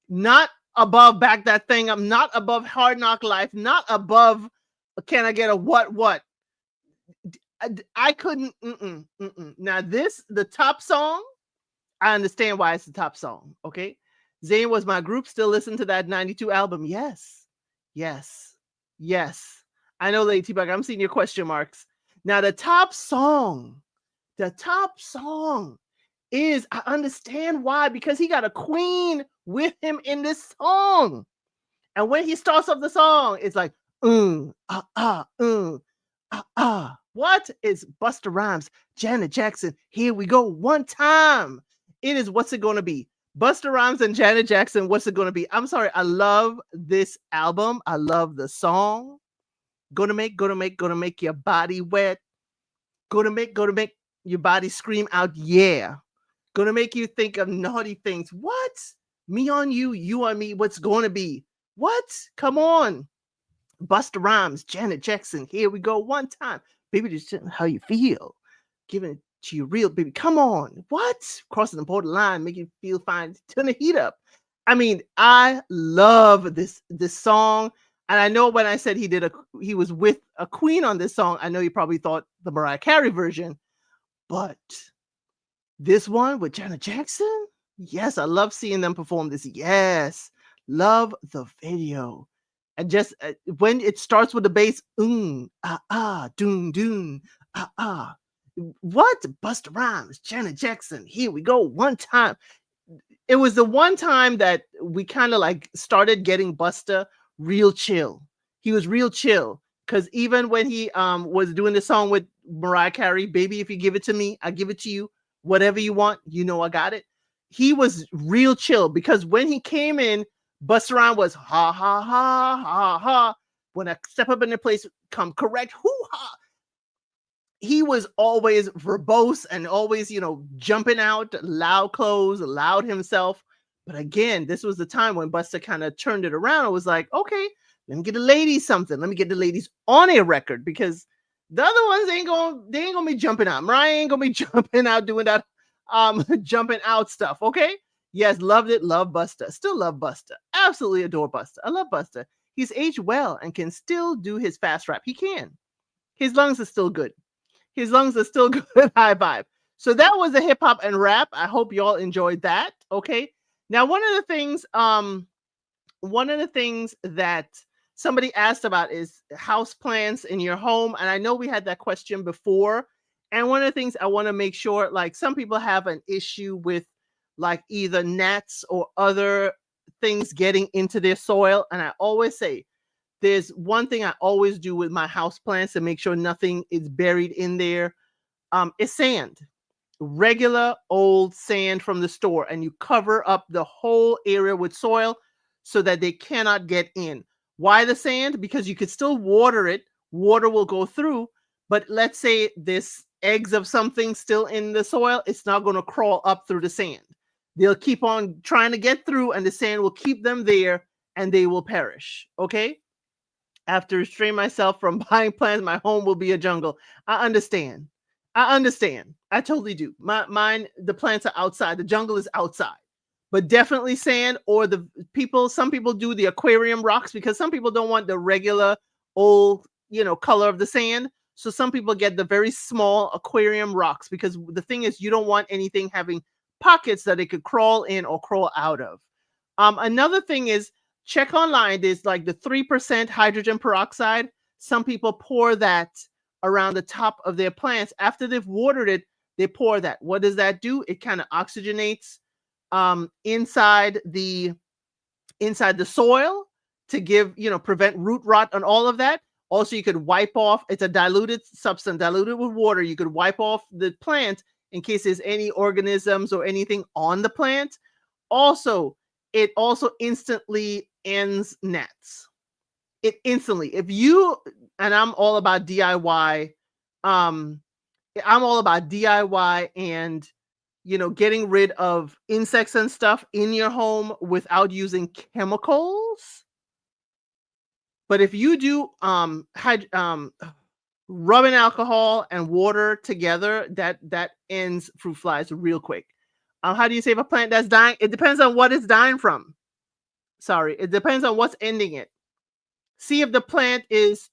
Not above Back That Thing Up, not above Hard Knock Life, not above Can I Get a What? I couldn't. Now the top song, I understand why it's the top song. Okay. Zayn was my group. Still listen to that 92 album. Yes. I know, Lady T-Bug, I'm seeing your question marks. Now the top song is, I understand why, because he got a queen with him in this song. And when he starts off the song, it's like, What is Busta Rhymes, Janet Jackson? Here we go. One time. It is What's It Gonna Be? Busta Rhymes and Janet Jackson. What's It Gonna Be? I'm sorry. I love this album. I love the song. Gonna make your body wet. Gonna make Your body scream out, yeah. Gonna make you think of naughty things. What? Me on you, you on me. What's going to be? What? Come on. Busta Rhymes, Janet Jackson. Here we go. One time. Baby, just tell me how you feel. Giving it to you real, baby. Come on. What? Crossing the borderline, make you feel fine. Turn the heat up. I mean, I love this song. And I know when I said he was with a queen on this song, I know you probably thought the Mariah Carey version, but this one with Janet Jackson, yes, I love seeing them perform this. Yes, love the video. And just when it starts with the bass, doon, doon, ah, ah. What? Busta Rhymes, Janet Jackson. Here we go. One time. It was the one time that we kind of like started getting Busta real chill. He was real chill. Because even when he was doing the song with Mariah Carey, Baby, if you give it to me, I give it to you. Whatever you want, you know I got it. He was real chill because when he came in, Busta Rhymes was ha ha ha ha ha. When I step up in the place, come correct, hoo ha. He was always verbose and always, jumping out, loud clothes, loud himself. But again, this was the time when Busta kind of turned it around and was like, okay, let me get the ladies something. Let me get the ladies on a record because the other ones ain't gonna be jumping out. Mariah ain't gonna be jumping out doing that jumping out stuff. Okay. Yes, loved it, love Busta. Still love Busta. Absolutely adore Busta. I love Busta. He's aged well and can still do his fast rap. He can. His lungs are still good. His lungs are still good. High vibe. So that was a hip hop and rap. I hope y'all enjoyed that. Okay. Now, one of the things that somebody asked about is house plants in your home. And I know we had that question before. And one of the things I want to make sure, like some people have an issue with like either gnats or other things getting into their soil. And I always say, there's one thing I always do with my house plants to make sure nothing is buried in there. Is sand, regular old sand from the store, and you cover up the whole area with soil so that they cannot get in. Why the sand? Because you could still water it. Water will go through, but let's say this eggs of something still in the soil, it's not going to crawl up through the sand. They'll keep on trying to get through, and the sand will keep them there, and they will perish. Okay. After restraining myself from buying plants, my home will be a jungle. I understand. I totally do. Mine, the plants are outside. The jungle is outside. But definitely sand or some people do the aquarium rocks because some people don't want the regular old, color of the sand. So some people get the very small aquarium rocks because the thing is you don't want anything having pockets that it could crawl in or crawl out of. Another thing is check online. There's like the 3% hydrogen peroxide. Some people pour that around the top of their plants. After they've watered it, they pour that. What does that do? It kind of oxygenates inside the soil to give, prevent root rot and all of that. Also, you could wipe off, it's a diluted substance, diluted with water. You could wipe off the plant in case there's any organisms or anything on the plant. Also, it also instantly ends gnats. It instantly, and I'm all about DIY. I'm all about DIY and, getting rid of insects and stuff in your home without using chemicals. But if you do rubbing alcohol and water together, that ends fruit flies real quick. How do you save a plant that's dying? It depends on what it's dying from. Sorry, it depends on what's ending it. See if the plant if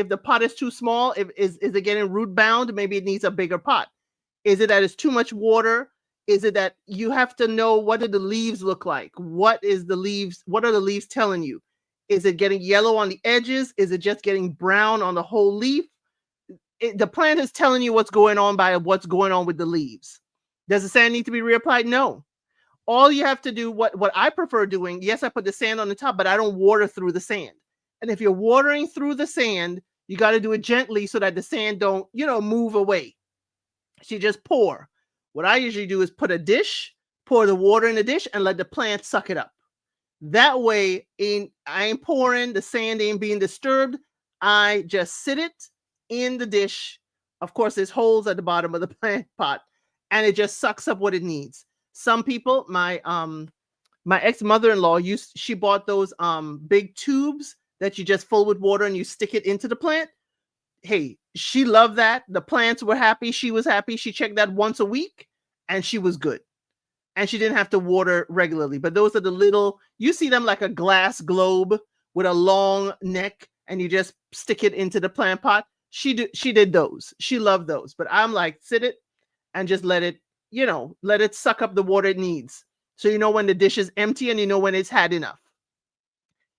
the pot is too small, is it getting root bound? Maybe it needs a bigger pot. Is it that it's too much water? Is it that you have to know what do the leaves look like? What are the leaves telling you? Is it getting yellow on the edges? Is it just getting brown on the whole leaf? The plant is telling you what's going on by what's going on with the leaves. Does the sand need to be reapplied? No. All you have to do, what I prefer doing, yes, I put the sand on the top, but I don't water through the sand. And if you're watering through the sand, you got to do it gently so that the sand don't, move away. So you just pour. What I usually do is pour the water in the dish and let the plant suck it up. That way, I ain't pouring, the sand ain't being disturbed. I just sit it in the dish Of course, there's holes at the bottom of the plant pot, and it just sucks up what it needs. Some people, my ex mother-in-law she bought those big tubes that you just fill with water and you stick it into the plant. Hey, she loved that. The plants were happy. She was happy. She checked that once a week and she was good. And she didn't have to water regularly. But those are the little, you see them like a glass globe with a long neck, and you just stick it into the plant pot. She did those. She loved those. But I'm like, sit it and just let it, let it suck up the water it needs. So you know when the dish is empty and you know when it's had enough.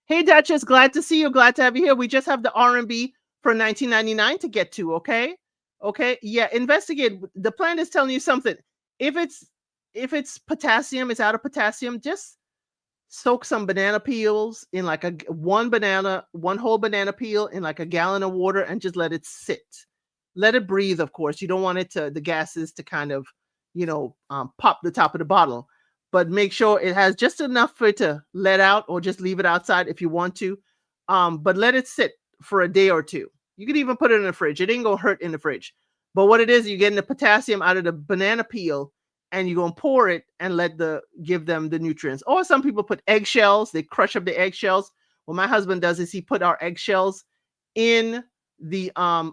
Hey, Duchess, glad to see you. Glad to have you here. We just have the R&B for $19.99 to get to, okay? Okay, yeah, investigate. The plant is telling you something. If it's potassium, it's out of potassium, just soak some banana peels in like one whole banana peel in like a gallon of water and just let it sit. Let it breathe, of course. You don't want the gases to kind of, pop the top of the bottle. But make sure it has just enough for it to let out, or just leave it outside if you want to. But let it sit for a day or two. You could even put it in the fridge. It ain't gonna hurt in the fridge. But what it is, you're getting the potassium out of the banana peel, and you're gonna pour it and give them the nutrients. Or some people put eggshells. They crush up the eggshells. What my husband does is he put our eggshells in the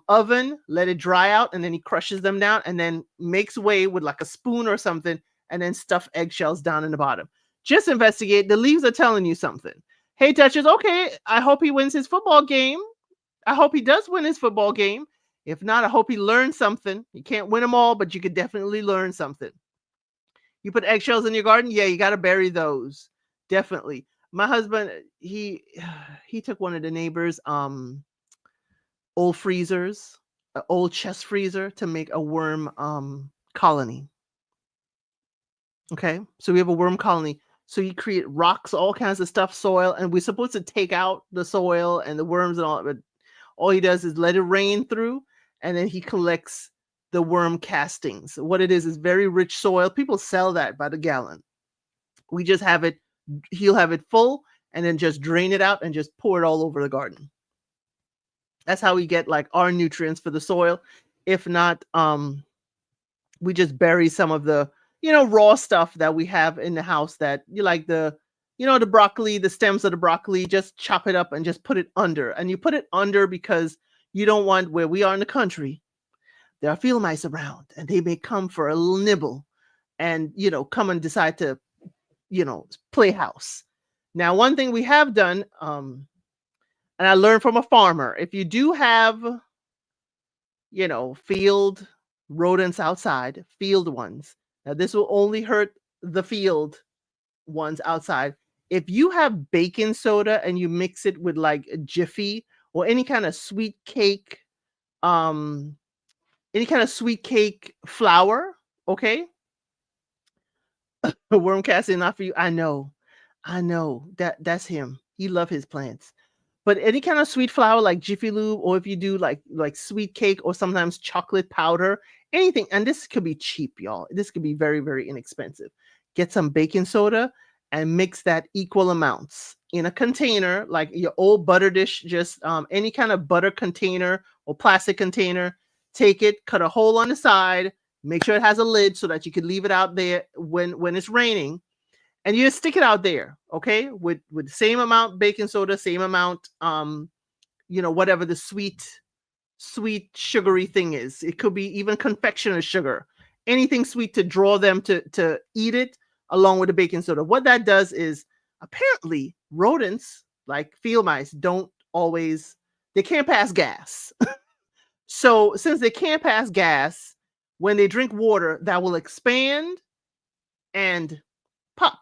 oven, let it dry out, and then he crushes them down and then makes way with like a spoon or something, and then stuff eggshells down in the bottom. Just investigate. The leaves are telling you something. Hey, Duchess, okay, I hope he wins his football game. I hope he does win his football game. If not, I hope he learns something. You can't win them all, but you could definitely learn something. You put eggshells in your garden? Yeah, you got to bury those. Definitely. My husband, he took one of the neighbors' old freezers, an old chest freezer, to make a worm colony. Okay, so we have a worm colony. So you create rocks, all kinds of stuff, soil, and we're supposed to take out the soil and the worms and all, but all he does is let it rain through, and then he collects the worm castings. What it is very rich soil. People sell that by the gallon. We just have it, he'll have it full, and then just drain it out and just pour it all over the garden. That's how we get like our nutrients for the soil. If not, we just bury some of the, raw stuff that we have in the house, that you like the broccoli, the stems of the broccoli, just chop it up and just put it under. And you put it under because you don't want, where we are in the country, there are field mice around and they may come for a little nibble and, come and decide to, play house. Now, one thing we have done, and I learned from a farmer, if you do have, field rodents outside, field ones, now this will only hurt the field ones outside. If you have baking soda and you mix it with like a Jiffy or any kind of sweet cake, flour, okay? Worm casting not for you. I know that's him. He loves his plants. But any kind of sweet flour like Jiffy Lube, or if you do like sweet cake or sometimes chocolate powder, anything. And this could be cheap, y'all. This could be very, very inexpensive. Get some baking soda and mix that equal amounts in a container, like your old butter dish, just any kind of butter container or plastic container. Take it, cut a hole on the side, make sure it has a lid so that you can leave it out there when it's raining. And you just stick it out there, okay? With the same amount baking soda, same amount, whatever the sweet sugary thing is. It could be even confectioner's sugar, anything sweet to draw them to eat it along with the baking soda. What that does is, apparently rodents like field mice they can't pass gas. So since they can't pass gas, when they drink water, that will expand and pop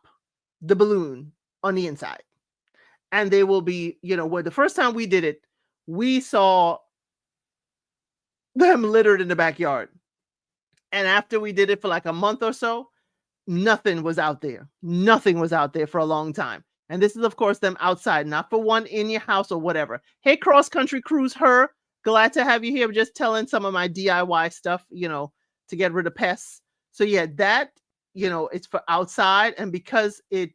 the balloon on the inside. And they will be, where the first time we did it, we saw them littered in the backyard. And after we did it for like a month or so, nothing was out there. Nothing was out there for a long time. And this is, of course, them outside, not for one in your house or whatever. Hey, Cross Country Cruise, glad to have you here. I'm just telling some of my DIY stuff, to get rid of pests. So yeah, that, it's for outside. And because they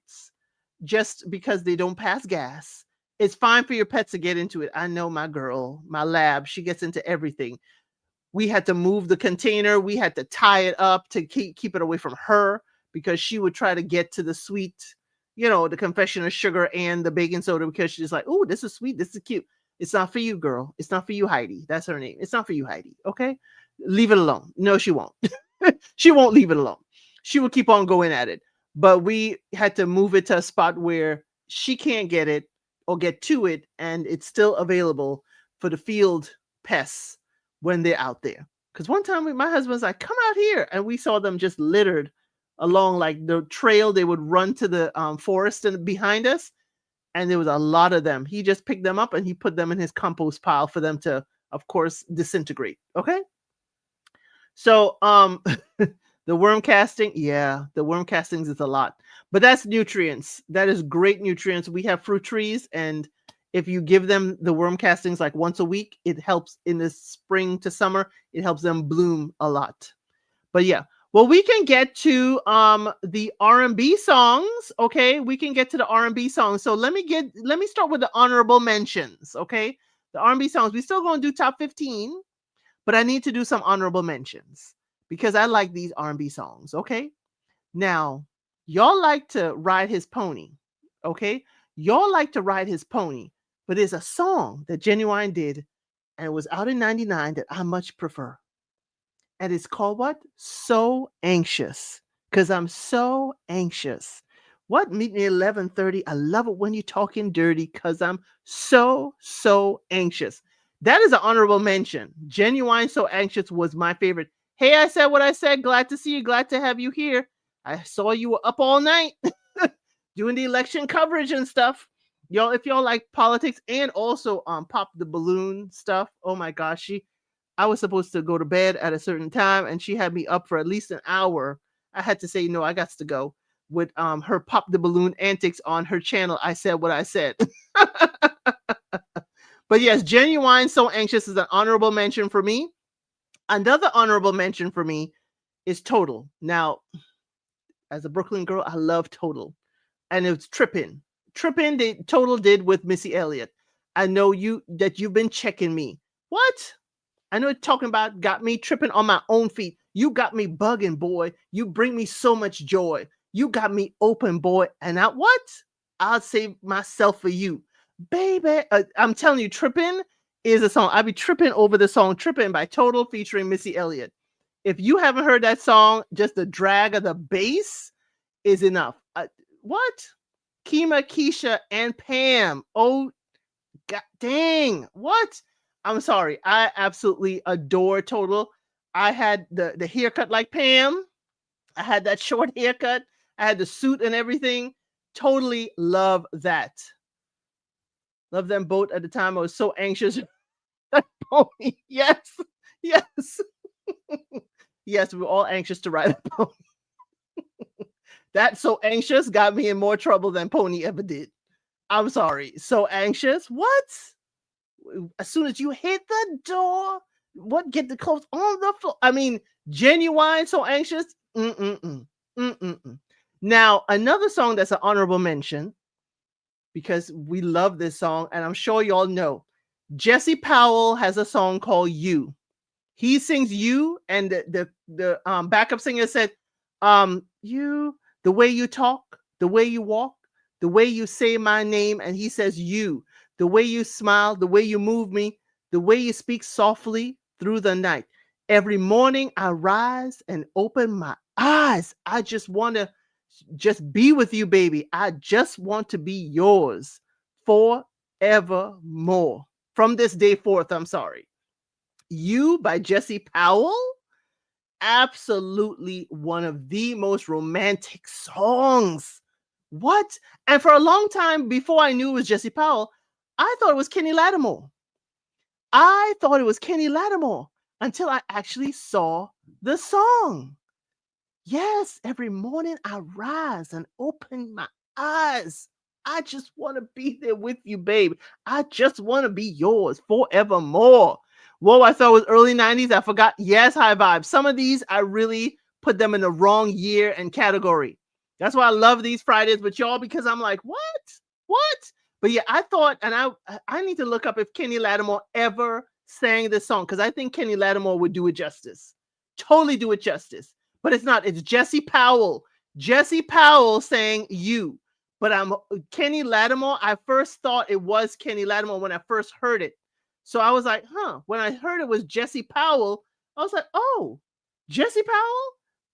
don't pass gas, it's fine for your pets to get into it. I know my girl, my lab, she gets into everything. We had to move the container. We had to tie it up to keep it away from her because she would try to get to the sweet, the confession of sugar and the baking soda because she's like, oh, this is sweet. This is cute. It's not for you, girl. It's not for you, Heidi. That's her name. It's not for you, Heidi. Okay? Leave it alone. No, she won't. She won't leave it alone. She will keep on going at it. But we had to move it to a spot where she can't get it or get to it, and it's still available for the field pests when they're out there. Because one time my husband's like, come out here. And we saw them just littered along like the trail. They would run to the forest and behind us. And there was a lot of them. He just picked them up and he put them in his compost pile for them to, of course, disintegrate. Okay. So the worm casting, the worm castings is a lot. But that's nutrients. That is great nutrients. We have fruit trees, and if you give them the worm castings like once a week, it helps in the spring to summer. It helps them bloom a lot. But yeah, well, we can get to the R&B songs. Okay, we can get to the R&B songs. So let me start with the honorable mentions. Okay, the R&B songs. We're still going to do top 15, but I need to do some honorable mentions because I like these R&B songs. Okay, now y'all like to ride his pony. Okay, y'all like to ride his pony. But there's a song that Genuine did, and it was out in 99 that I much prefer. And it's called what? So Anxious. Because I'm so anxious. What? Meet me at 11:30. I love it when you're talking dirty because I'm so anxious. That is an honorable mention. Genuine So Anxious was my favorite. Hey, I said what I said. Glad to see you. Glad to have you here. I saw you were up all night doing the election coverage and stuff. Y'all, if y'all like politics and also Pop the Balloon stuff, oh my gosh, I was supposed to go to bed at a certain time and she had me up for at least an hour. I had to say, no, I got to go with her Pop the Balloon antics on her channel. I said what I said. But yes, Genuine So Anxious is an honorable mention for me. Another honorable mention for me is Total. Now, as a Brooklyn girl, I love Total. And it's Trippin'. Total did with Missy Elliott. I know that you've been checking me. What? I know talking about got me tripping on my own feet. You got me bugging, boy. You bring me so much joy. You got me open, boy. And what? I'll save myself for you. Baby, I'm telling you, Trippin' is a song. I'll be tripping over the song Trippin' by Total featuring Missy Elliott. If you haven't heard that song, just the drag of the bass is enough. What? Kima, Keisha, and Pam. Oh, god dang. What? I'm sorry. I absolutely adore Total. I had the haircut like Pam. I had that short haircut. I had the suit and everything. Totally love that. Love them both at the time. I was so anxious. Pony. Yes. Yes. Yes, we were all anxious to ride a pony. That So Anxious got me in more trouble than Pony ever did. I'm sorry. So Anxious? What? As soon as you hit the door, what? Get the clothes on the floor. I mean, Genuine So Anxious? Now, another song that's an honorable mention, because we love this song, and I'm sure y'all know, Jesse Powell has a song called You. He sings You, and the backup singer said, you, the way you talk, the way you walk, the way you say my name, and he says you, the way you smile, the way you move me, the way you speak softly through the night. Every morning I rise and open my eyes. I just want to just be with you, baby. I just want to be yours forevermore. From this day forth, I'm sorry. You by Jesse Powell. Absolutely one of the most romantic songs. What? And for a long time before I knew it was Jesse Powell, I thought it was Kenny Lattimore. I thought it was Kenny Lattimore until I actually saw the song. Yes, every morning I rise and open my eyes. I just want to be there with you, babe. I just want to be yours forevermore. Whoa, I thought it was early 90s. I forgot. Yes, High Vibes. Some of these, I really put them in the wrong year and category. That's why I love these Fridays with y'all, because I'm like, what? But yeah, I thought, and I need to look up if Kenny Lattimore ever sang this song because I think Kenny Lattimore would do it justice. Totally do it justice. But it's not. It's Jesse Powell. Jesse Powell saying "You." But I'm Kenny Lattimore. I first thought it was Kenny Lattimore when I first heard it. So I was like, huh. When I heard it was Jesse Powell, I was like, oh, Jesse Powell?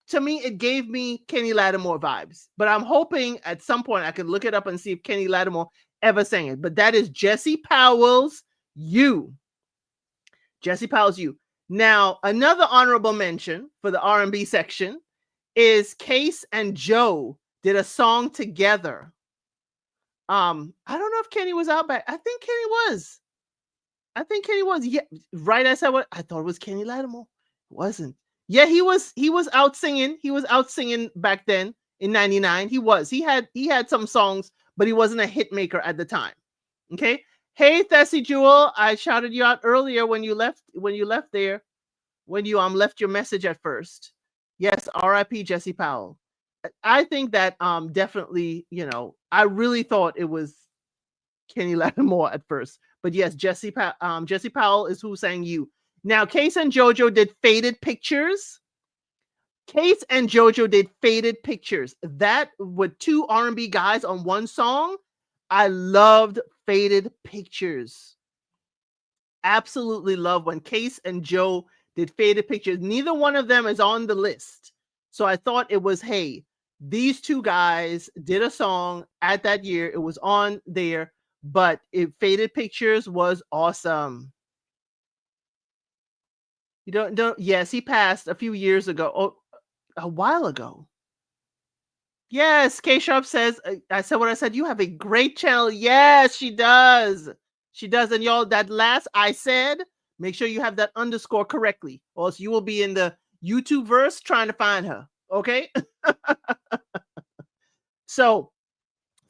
To me, it gave me Kenny Lattimore vibes. But I'm hoping at some point I could look it up and see if Kenny Lattimore ever sang it. But that is Jesse Powell's "You." Jesse Powell's "You." Now, another honorable mention for the R&B section is Case and Joe did a song together. I don't know if Kenny was out back. I think Kenny was. Yeah, right. I said what I thought it was Kenny Lattimore. It wasn't. Yeah, he was out singing. He was out singing back then in 99. He was. He had some songs, but he wasn't a hit maker at the time. Okay. Hey, Thessie Jewel, I shouted you out earlier when you left there, when you left your message at first. Yes, R.I.P. Jesse Powell. I think that definitely, I really thought it was Kenny Lattimore at first. But yes, Jesse Powell is who sang "You." Now, Case and JoJo did "Faded Pictures." Case and JoJo did "Faded Pictures." That with two R&B guys on one song. I loved "Faded Pictures." Absolutely love when Case and Joe did "Faded Pictures." Neither one of them is on the list. So I thought it was, hey, these two guys did a song at that year. It was on there, but "Faded Pictures" was awesome. You don't. Yes, he passed a few years ago. Oh, a while ago. Yes, K Sharp says, I said what I said. You have a great channel. Yes, she does. She does. And y'all, that last I said, make sure you have that underscore correctly, or else you will be in the YouTube verse trying to find her. Okay. So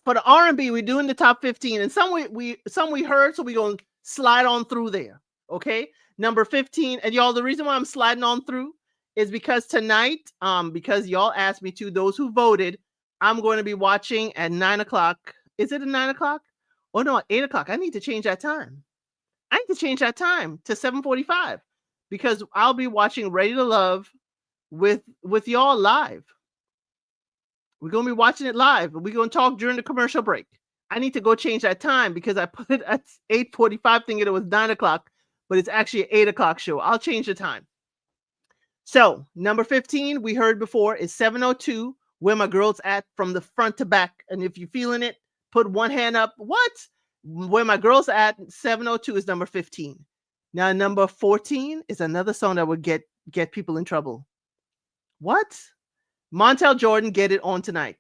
for the R&B, we're doing the top 15, and some we heard, so we're going to slide on through there. Okay. Number 15. And y'all, the reason why I'm sliding on through is because tonight, because y'all asked me to, those who voted, I'm going to be watching at 9 o'clock. Is it at 9 o'clock? Oh no, at 8 o'clock. I need to change that time. I need to change that time to 7:45 because I'll be watching Ready to Love with y'all live. We're going to be watching it live. We're going to talk during the commercial break. I need to go change that time because I put it at 8:45 thinking it was 9 o'clock, but it's actually an 8 o'clock show. I'll change the time. So number 15, we heard before, is 702, Where My Girls At, from the front to back. And if you're feeling it, put one hand up. What? Where My Girls At, 702 is number 15. Now, number 14 is another song that would get people in trouble. What? Montel Jordan, Get It On Tonight.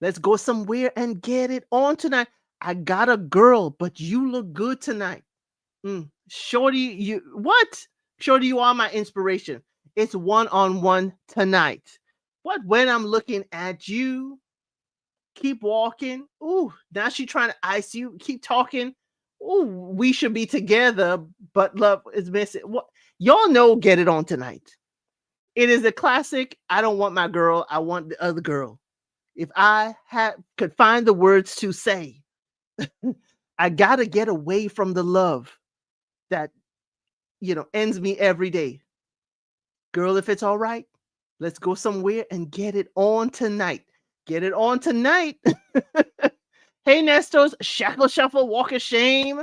Let's go somewhere and get it on tonight. I got a girl, but you look good tonight. Shorty, Shorty, you are my inspiration. It's one-on-one tonight. What? When I'm looking at you, keep walking. Ooh, now she trying to ice you. Keep talking. Ooh, we should be together, but love is missing. What? Y'all know Get It On Tonight. It is a classic. I don't want my girl. I want the other girl. If I could find the words to say, I gotta get away from the love that ends me every day. Girl, if it's all right, let's go somewhere and get it on tonight. Get it on tonight. Hey, Nestos, shackle shuffle, walk of shame.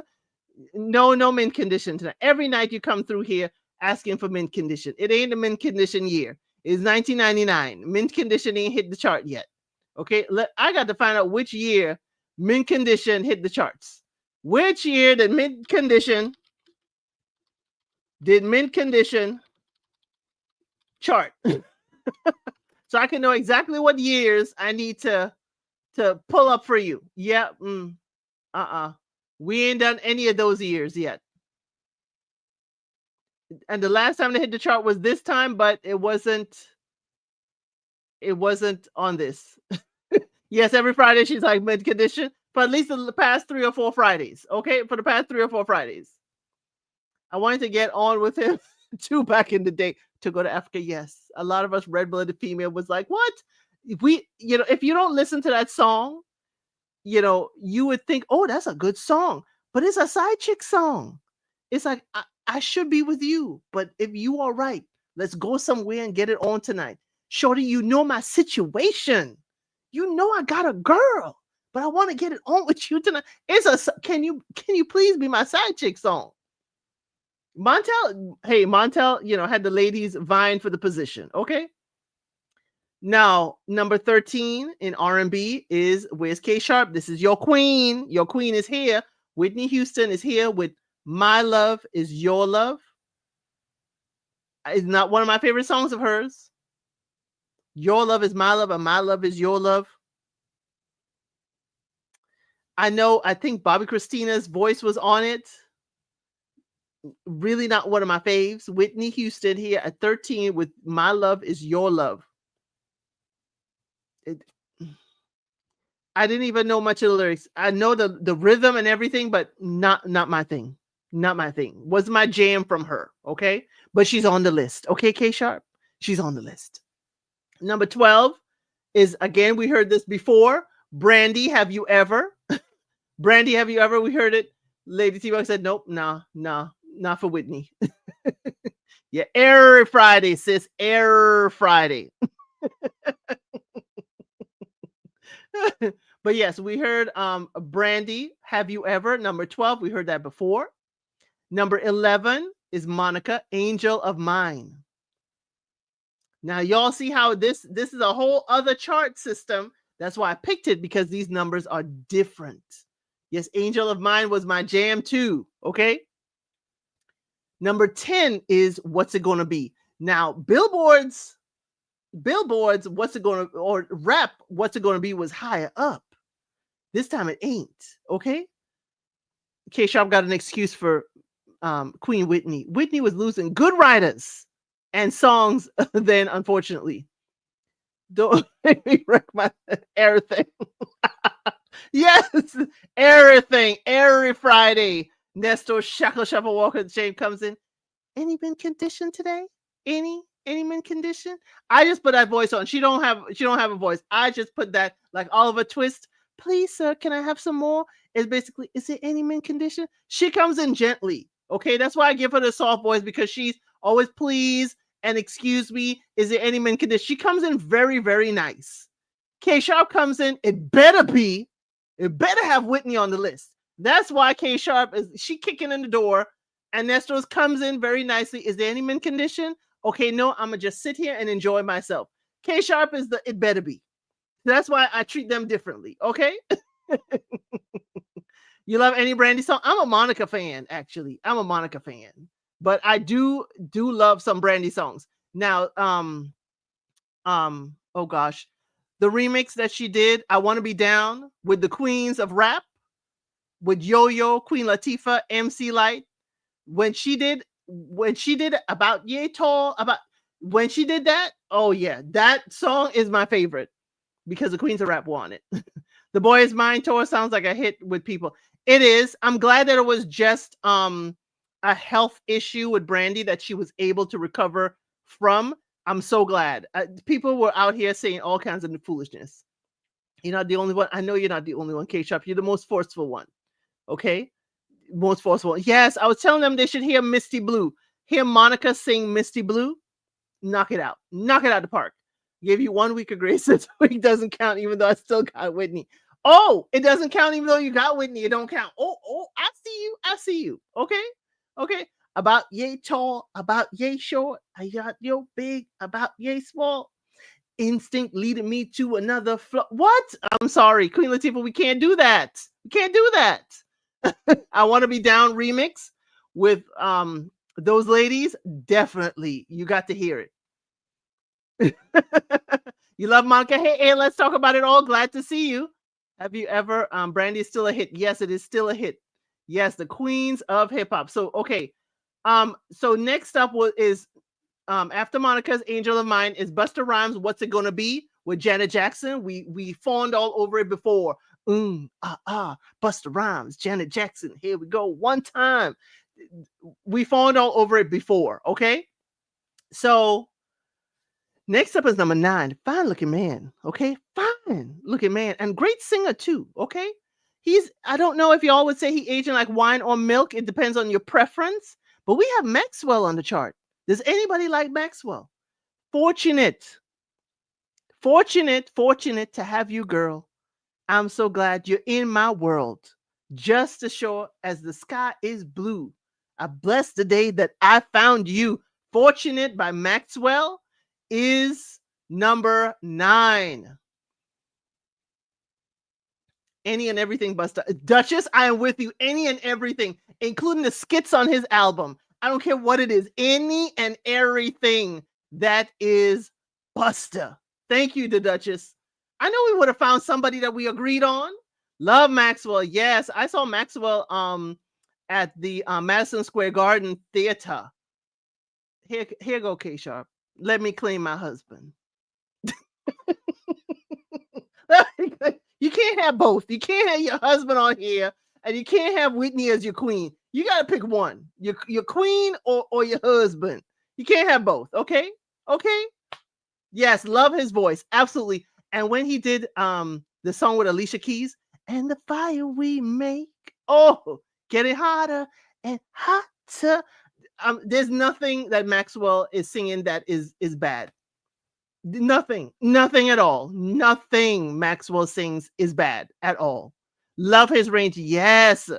No mint condition tonight. Every night you come through here asking for mint condition. It ain't a mint condition year. It's 1999. Mint condition ain't hit the chart yet. Okay, I got to find out which year mint condition hit the charts. Which year did mint condition chart? So I can know exactly what years I need to pull up for you. Yeah. We ain't done any of those years yet. And the last time they hit the chart was this time, but it wasn't on this. Yes, every Friday she's like mid condition, for at least the past 3 or 4 Fridays. Okay, for the past 3 or 4 Fridays. I wanted to get on with him too back in the day to go to Africa. Yes, a lot of us red-blooded female was like, what? If you don't listen to that song, you would think, oh, that's a good song, but it's a side chick song. It's like I should be with you, but if you are right, let's go somewhere and get it on tonight. Shorty, you know my situation. You know I got a girl, but I want to get it on with you tonight. Can you please be my side chick song? Montel, had the ladies vying for the position. Okay. Now, number 13 in R&B is Where's K Sharp? This is your queen. Your queen is here. Whitney Houston is here with My Love Is Your Love. It's not one of my favorite songs of hers. Your love is my love, and my love is your love. I think Bobby Christina's voice was on it. Really not one of my faves. Whitney Houston here at 13 with My Love Is Your Love. I didn't even know much of the lyrics. I know the rhythm and everything, but not my thing. Not my thing. Was my jam from her, okay? But she's on the list. Okay, K Sharp? She's on the list. Number 12 is, again, we heard this before. Brandy, Have You Ever? Brandy, Have You Ever? We heard it. Lady T-Rock said, nope, nah, not for Whitney. Yeah, Error Friday, sis. Error Friday. But yes, we heard Brandy, Have You Ever? Number 12, we heard that before. Number 11 is Monica, Angel of Mine. Now, y'all see how this is a whole other chart system. That's why I picked it, because these numbers are different. Yes, Angel of Mine was my jam too, okay? Number 10 is What's It Gonna Be? Now, Billboard's What's It Gonna, or rap What's It Gonna Be was higher up. This time it ain't, okay? K Sharp got an excuse for Queen Whitney. Whitney was losing good writers and songs then, unfortunately. Don't make me wreck my everything. Yes, everything. Every Friday, Nestor Shackle Shuffle Walker Shame comes in. Any mint condition today? Any mint condition? I just put that voice on. She don't have a voice. I just put that like Oliver Twist. Please, sir, can I have some more? It's basically, is there any mint condition? She comes in gently. Okay, that's why I give her the soft voice, because she's always please and excuse me. Is there any mint condition? She comes in very, very nice. K Sharp comes in. It better have Whitney on the list. That's why K Sharp she kicking in the door, and Nestor comes in very nicely. Is there any mint condition? Okay, no, I'm gonna just sit here and enjoy myself. K Sharp is it better be. That's why I treat them differently. Okay. You love any Brandy song? I'm a Monica fan, actually. I'm a Monica fan, but I do love some Brandy songs. Now, oh gosh, the remix that she did, I Want to Be Down, with the queens of rap, with Yo-Yo, Queen Latifah, MC Light. When she did About Yay Tall, when she did that, oh yeah, that song is my favorite, because the queens of rap want it. The Boy Is Mine tour sounds like a hit with people. It is. I'm glad that it was just a health issue with Brandy that she was able to recover from. I'm so glad. People were out here saying all kinds of foolishness. You're not the only one. I know you're not the only one, K-Sharp. You're the most forceful one. Okay? Most forceful. Yes, I was telling them they should hear Misty Blue. Hear Monica sing Misty Blue. Knock it out. Knock it out the park. Gave you 1 week of grace. This week doesn't count, even though I still got Whitney. Oh, it doesn't count even though you got Whitney. It don't count. Oh, I see you. Okay. About yay tall, about yay short. I got yo big, about yay small. Instinct leading me to another floor. What? I'm sorry, Queen Latifah, we can't do that. We can't do that. I Want to Be Down remix with those ladies. Definitely, you got to hear it. You love Monica. Hey, let's talk about it all. Glad to see you. Have you ever, Brandy is still a hit. Yes, it is still a hit. Yes, the queens of hip hop. So, okay. So next up is after Monica's Angel of Mine is Busta Rhymes, What's It Gonna Be, with Janet Jackson. We fawned all over it before. Busta Rhymes, Janet Jackson. Here we go. One time. We fawned all over it before. Okay. So next up is number 9. Fine looking man. Okay. Fine looking man. And great singer too. Okay. I don't know if y'all would say he aging like wine or milk. It depends on your preference. But we have Maxwell on the chart. Does anybody like Maxwell? Fortunate, fortunate to have you, girl. I'm so glad you're in my world. Just as sure as the sky is blue. I bless the day that I found you. Fortunate by Maxwell is number 9. Any and everything, Buster. Duchess, I am with you. Any and everything, including the skits on his album. I don't care what it is. Any and everything that is Buster. Thank you, the Duchess. I know we would have found somebody that we agreed on. Love Maxwell. Yes, I saw Maxwell at the Madison Square Garden Theater. Here go K Sharp. Let me claim my husband. You can't have both. You can't have your husband on here, and you can't have Whitney as your queen. You got to pick one. Your queen or your husband. You can't have both. Okay? Okay? Yes, love his voice. Absolutely. And when he did the song with Alicia Keys, and the fire we make, oh, getting hotter and hotter. There's nothing that Maxwell is singing that is bad. Nothing at all. Nothing Maxwell sings is bad at all. Love his range. Yes,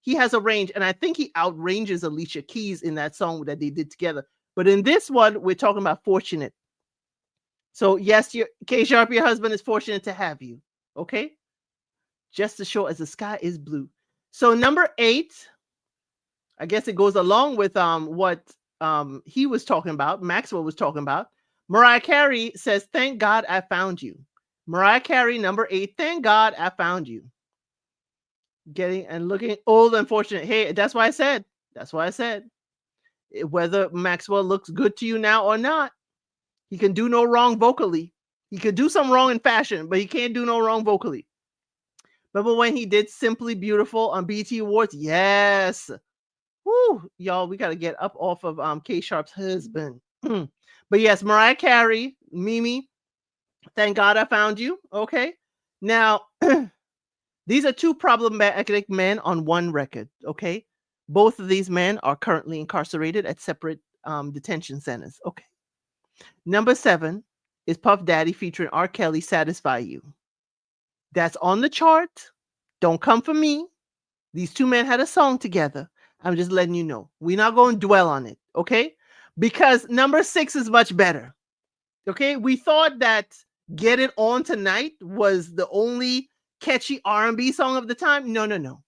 he has a range, and I think he outranges Alicia Keys in that song that they did together. But in this one, we're talking about fortunate. So yes, your K Sharp, your husband is fortunate to have you. Okay, just as sure as the sky is blue. So number 8, I guess it goes along with what he was talking about. Maxwell was talking about. Mariah Carey says, "Thank God I found you." Mariah Carey, number 8. Thank God I found you. Getting and looking old and fortunate. Hey, that's why I said. That's why I said. Whether Maxwell looks good to you now or not, he can do no wrong vocally. He could do some wrong in fashion, but he can't do no wrong vocally. Remember when he did Simply Beautiful on BET Awards? Yes. Woo, y'all, we got to get up off of K Sharp's husband. But yes, Mariah Carey, Mimi, thank God I found you. Okay. Now, these are 2 problematic men on one record. Okay. Both of these men are currently incarcerated at separate detention centers. Okay. Number 7 is Puff Daddy featuring R. Kelly, Satisfy You. That's on the chart. Don't come for me. These 2 men had a song together. I'm just letting you know. We're not going to dwell on it. Okay. Because number 6 is much better. Okay, we thought that Get It On Tonight was the only catchy R&B song of the time. No.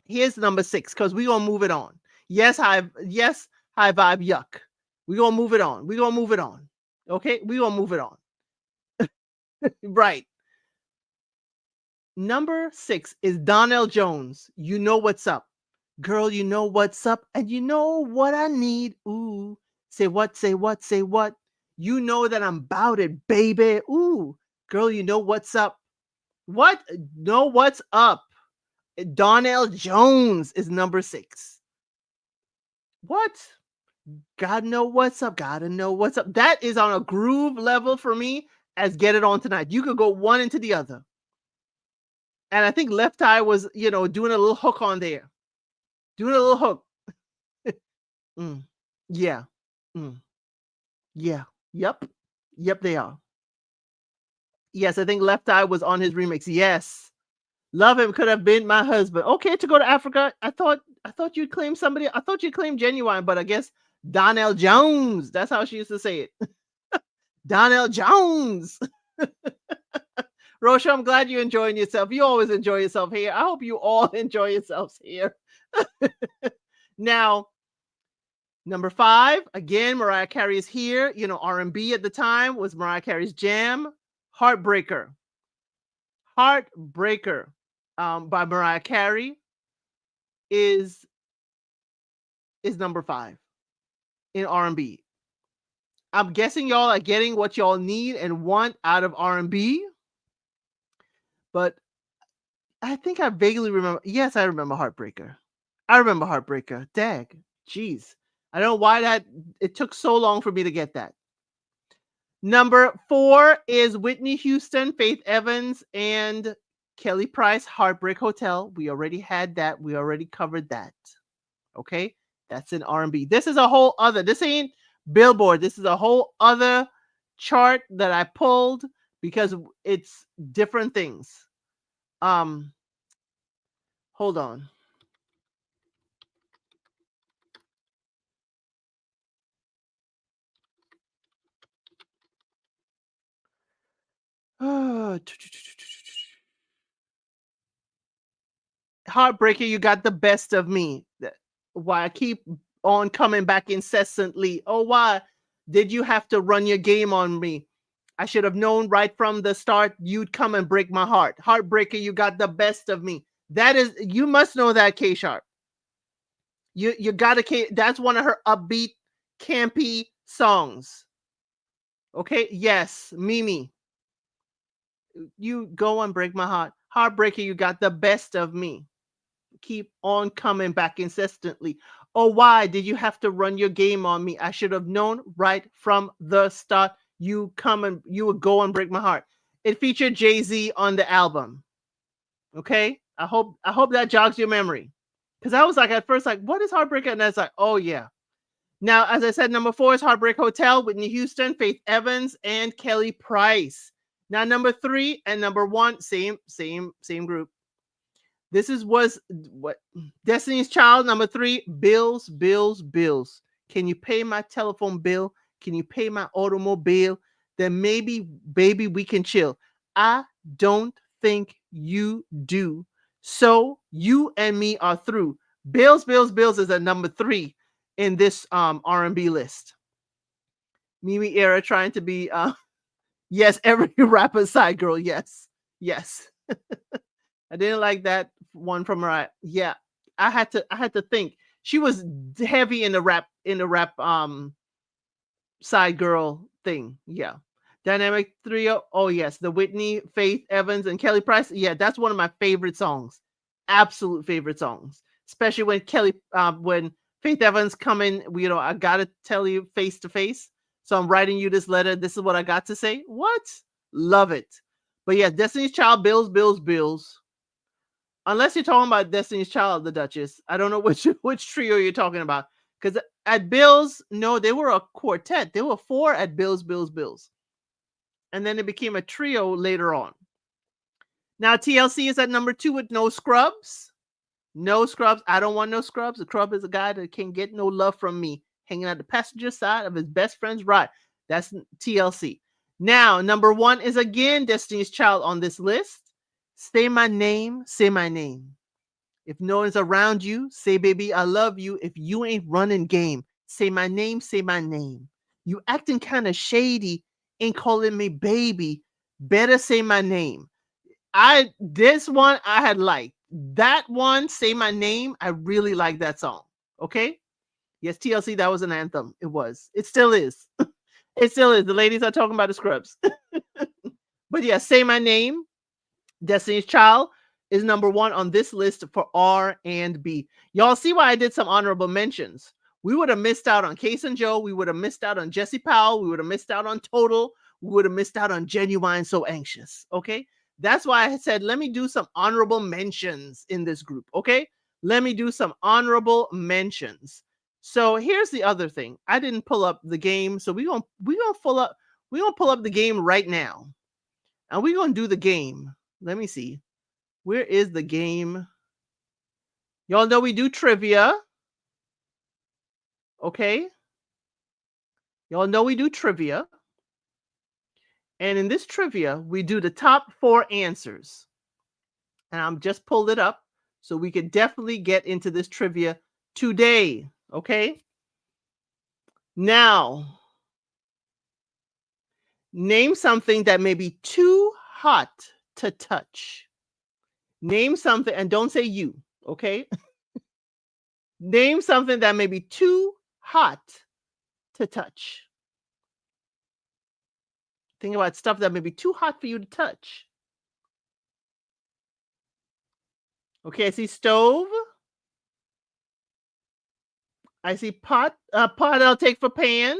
Here's number 6, because we're gonna move it on. Yes, high vibe, yuck. We're gonna move it on. Okay, we're gonna move it on. Right. Number 6 is Donnell Jones. You Know What's Up. Girl, you know what's up, and you know what I need. Ooh, say what, say what, say what. You know that I'm about it, baby. Ooh, girl, you know what's up. What? Know what's up. Donnell Jones is number 6. What? Gotta know what's up. Gotta know what's up. That is on a groove level for me as Get It On Tonight. You could go one into the other. And I think Left Eye was, doing a little hook on there. Doing a little hook. Yeah. Yeah. Yep. Yep, they are. Yes, I think Left Eye was on his remix. Yes. Love Him Could Have Been My Husband. Okay, to go to Africa. I thought you'd claim somebody. I thought you'd claim Genuine, but I guess Donnell Jones. That's how she used to say it. Donnell Jones. Rosha, I'm glad you're enjoying yourself. You always enjoy yourself here. I hope you all enjoy yourselves here. Now, number 5, again, Mariah Carey is here. R&B at the time was Mariah Carey's jam. Heartbreaker. Heartbreaker by Mariah Carey is number 5 in R&B. I'm guessing y'all are getting what y'all need and want out of R&B. But I think I vaguely remember. Yes, I remember Heartbreaker. Dag. Jeez. I don't know why it took so long for me to get that. Number 4 is Whitney Houston, Faith Evans, and Kelly Price, Heartbreak Hotel. We already had that. We already covered that. Okay, that's in R&B. This is a whole other. This ain't Billboard. This is a whole other chart that I pulled because it's different things. Hold on. Heartbreaker, you got the best of me. Why I keep on coming back incessantly. Oh, why did you have to run your game on me? I should have known right from the start you'd come and break my heart. Heartbreaker, you got the best of me. That is, you must know that, K Sharp. You gotta, that's one of her upbeat, campy songs. Okay, yes, Mimi. You go and break my heart. Heartbreaker, you got the best of me. Keep on coming back insistently. Oh, why did you have to run your game on me? I should have known right from the start you would go and break my heart. It featured Jay-Z on the album. Okay? I hope that jogs your memory. Because I was like at first like, what is Heartbreaker? And I was like, oh yeah. Now, as I said, number 4 is Heartbreak Hotel, Whitney Houston, Faith Evans, and Kelly Price. Now, number 3 and number 1, same group. This was what Destiny's Child, number 3, Bills. Can you pay my telephone bill? Can you pay my automobile? Then maybe, baby, we can chill. I don't think you do. So you and me are through. Bills is at number 3 in this R&B list. Mimi Era trying to be yes, every rapper side girl. Yes. I didn't like that one from her. Yeah, I had to think. She was heavy in the rap side girl thing. Yeah. Dynamic Trio. Oh yes, the Whitney, Faith Evans, and Kelly Price. Yeah, that's one of my favorite songs. Absolute favorite songs. Especially when Faith Evans come in, I gotta tell you face to face. So I'm writing you this letter. This is what I got to say. What? Love it. But yeah, Destiny's Child, Bills. Unless you're talking about Destiny's Child, the Duchess. I don't know which trio you're talking about. Because at Bills, no, they were a quartet. There were 4 at Bills. And then it became a trio later on. Now TLC is at number 2 with No Scrubs. No Scrubs. I don't want no scrubs. A scrub is a guy that can't get no love from me. Hanging at the passenger side of his best friend's ride. That's TLC. Now, number 1 is again Destiny's Child on this list. Say my name, say my name. If no one's around you, say, baby, I love you. If you ain't running game, say my name, say my name. You acting kind of shady, ain't calling me baby. Better say my name. This one I had liked. That one, say my name, I really like that song. Okay? Yes, TLC, that was an anthem. It was. It still is. It still is. The ladies are talking about the scrubs. But yeah, say my name. Destiny's Child is number 1 on this list for R&B. Y'all see why I did some honorable mentions. We would have missed out on Case and Joe. We would have missed out on Jesse Powell. We would have missed out on Total. We would have missed out on Genuine So Anxious. Okay? That's why I said, let me do some honorable mentions in this group. Okay? Let me do some honorable mentions. So here's the other thing. I didn't pull up the game. So we're gonna pull up the game right now. And we're gonna do the game. Let me see. Where is the game? Y'all know we do trivia. Okay. Y'all know we do trivia. And in this trivia, we do the top 4 answers. And I'm just pulled it up so we could definitely get into this trivia today. Okay. Now, name something that may be too hot to touch. Name something, and don't say you, okay? Name something that may be too hot to touch. Think about stuff that may be too hot for you to touch. Okay, I see stove. I see pot. Pot I'll take for pan.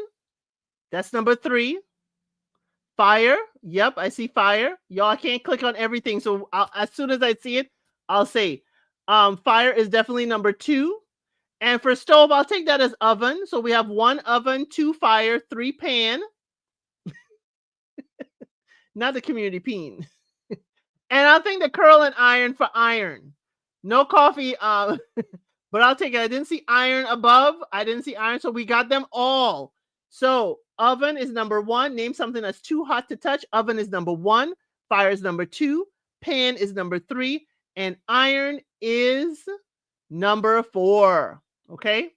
That's number 3. Fire. Yep, I see fire. Y'all, I can't click on everything. So as soon as I see it, I'll say fire is definitely number 2. And for stove, I'll take that as oven. So we have 1 oven, 2 fire, 3 pan. Not the community peen. And I'll think the curl and iron for iron. No coffee, but I'll take it. I didn't see iron above. I didn't see iron, so we got them all. So oven is number 1. Name something that's too hot to touch. Oven is number 1. Fire is number 2. Pan is number 3. And iron is number 4. Okay?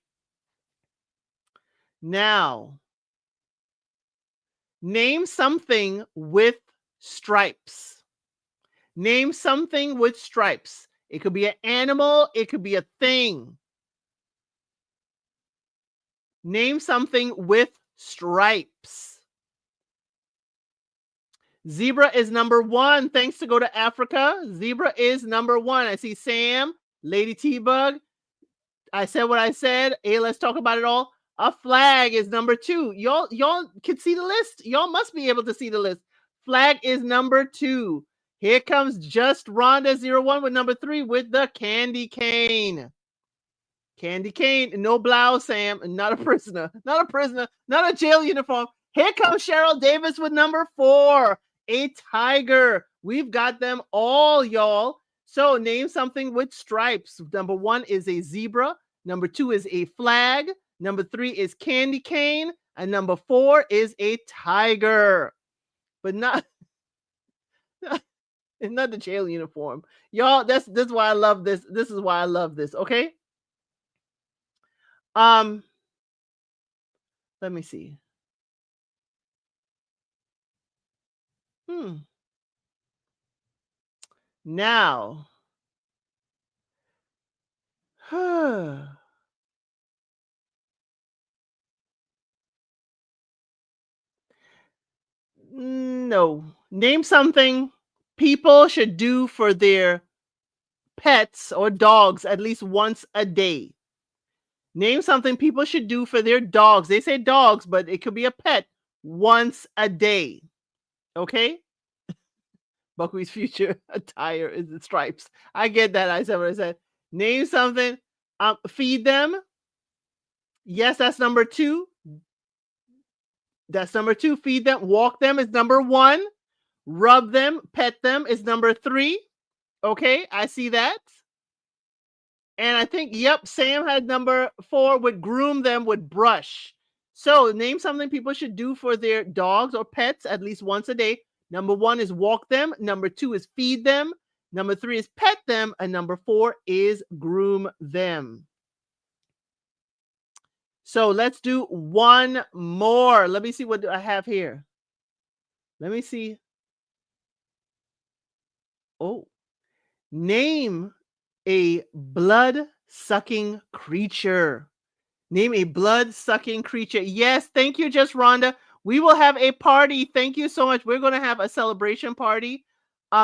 Now, name something with stripes. Name something with stripes. It could be an animal. It could be a thing. Name something with stripes. Zebra is number 1. Thanks to Go to Africa. Zebra is number 1. I see Sam, Lady T-Bug. I said what I said. Hey, let's talk about it all. A flag is number 2. Y'all can see the list. Y'all must be able to see the list. Flag is number 2. Here comes Just Rhonda 01 with number 3 with the candy cane. Candy cane, no blouse, Sam. Not a prisoner. Not a prisoner. Not a jail uniform. Here comes Cheryl Davis with number 4. A tiger. We've got them all, y'all. So name something with stripes. Number 1 is a zebra. Number 2 is a flag. Number 3 is candy cane. And number 4 is a tiger. But not the jail uniform. Y'all, this is why I love this. This is why I love this. Okay. Let me see. Now. No. Name something people should do for their pets or dogs at least once a day. Name something people should do for their dogs. They say dogs, but it could be a pet once a day. Okay? Buckwheat's future attire is the stripes. I get that. I said what I said. Name something. Feed them. Yes, that's number 2. That's number 2. Feed them. Walk them is number 1. Rub them, pet them is number 3. Okay, I see that. And I think, yep, Sam had number 4 would groom them with brush. So name something people should do for their dogs or pets at least once a day. Number 1 is walk them. Number 2 is feed them. Number 3 is pet them. And number 4 is groom them. So let's do one more. Let me see what I have here. Let me see. Oh, name a blood-sucking creature. Name a blood-sucking creature. Yes, thank you, Just Rhonda. We will have a party. Thank you so much. We're going to have a celebration party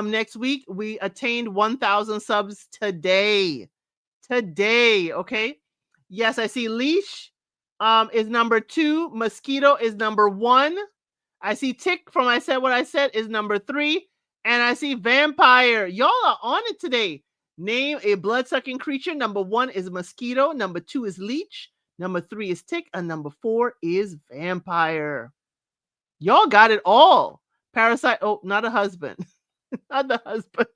next week. We attained 1,000 subs today. Today, okay? Yes, I see leash is number 2. Mosquito is number 1. I see tick from I said what I said is number 3. And I see vampire. Y'all are on it today. Name a blood-sucking creature. Number 1 is mosquito. Number 2 is leech. Number 3 is tick. And number 4 is vampire. Y'all got it all. Parasite. Oh, not a husband. Not the husband.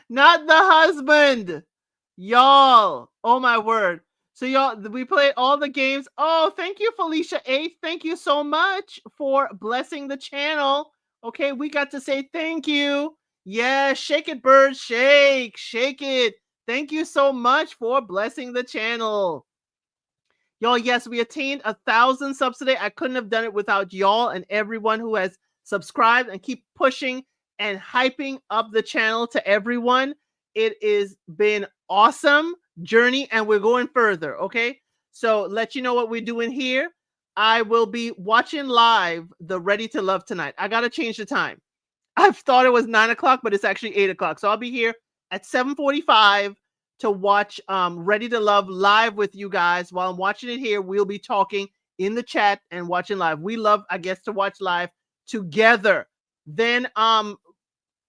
Not the husband. Y'all. Oh, my word. So y'all, we played all the games. Oh, thank you, Felicia 8. Thank you so much for blessing the channel. Okay, we got to say thank you. Yeah, shake it, bird. Shake it. Thank you so much for blessing the channel. Y'all, yes, we attained 1,000 subs today. I couldn't have done it without y'all and everyone who has subscribed and keep pushing and hyping up the channel to everyone. It has been awesome journey and we're going further. Okay, so let you know what we're doing here. I will be watching live the Ready to Love tonight. I gotta change the time. I've thought it was 9 o'clock, but it's actually 8 o'clock. So I'll be here at 7:45 to watch Ready to Love live with you guys. While I'm watching it here, we'll be talking in the chat and watching live. We love, I guess, to watch live together. Then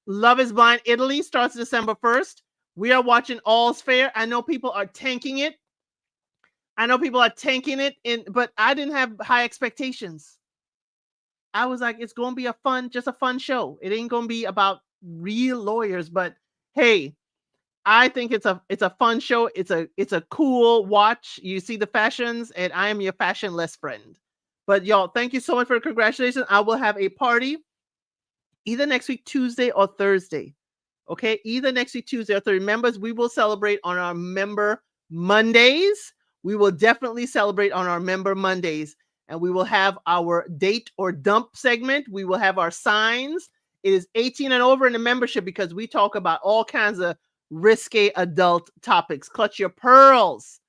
Love is Blind Italy starts December 1st. We are watching All's Fair. I know people are tanking it. But I didn't have high expectations. I was like, it's going to be just a fun show. It ain't going to be about real lawyers, but hey, I think it's a fun show. It's a cool watch. You see the fashions, and I am your fashionless friend. But y'all, thank you so much for the congratulations. I will have a party either next week, Tuesday or Thursday. Okay, either next week, Tuesday or Thursday. Members, we will celebrate on our member Mondays. We will definitely celebrate on our member Mondays, and we will have our date or dump segment. We will have our signs. It is 18 and over in the membership because we talk about all kinds of risque adult topics. Clutch your pearls.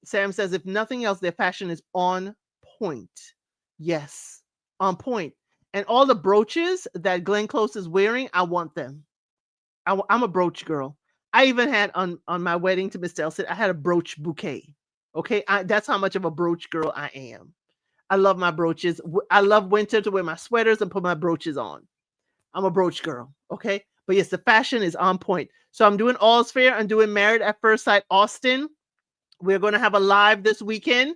Sam says, if nothing else, their fashion is on point. Yes, on point. And all the brooches that Glenn Close is wearing, I want them. I'm a brooch girl. I even had on my wedding to Mr. ElCid, I had a brooch bouquet. Okay, that's how much of a brooch girl I am. I love my brooches. I love winter to wear my sweaters and put my brooches on. I'm a brooch girl. Okay, but yes, the fashion is on point. So I'm doing All's Fair. I'm doing Married at First Sight Austin. We're going to have a live this weekend.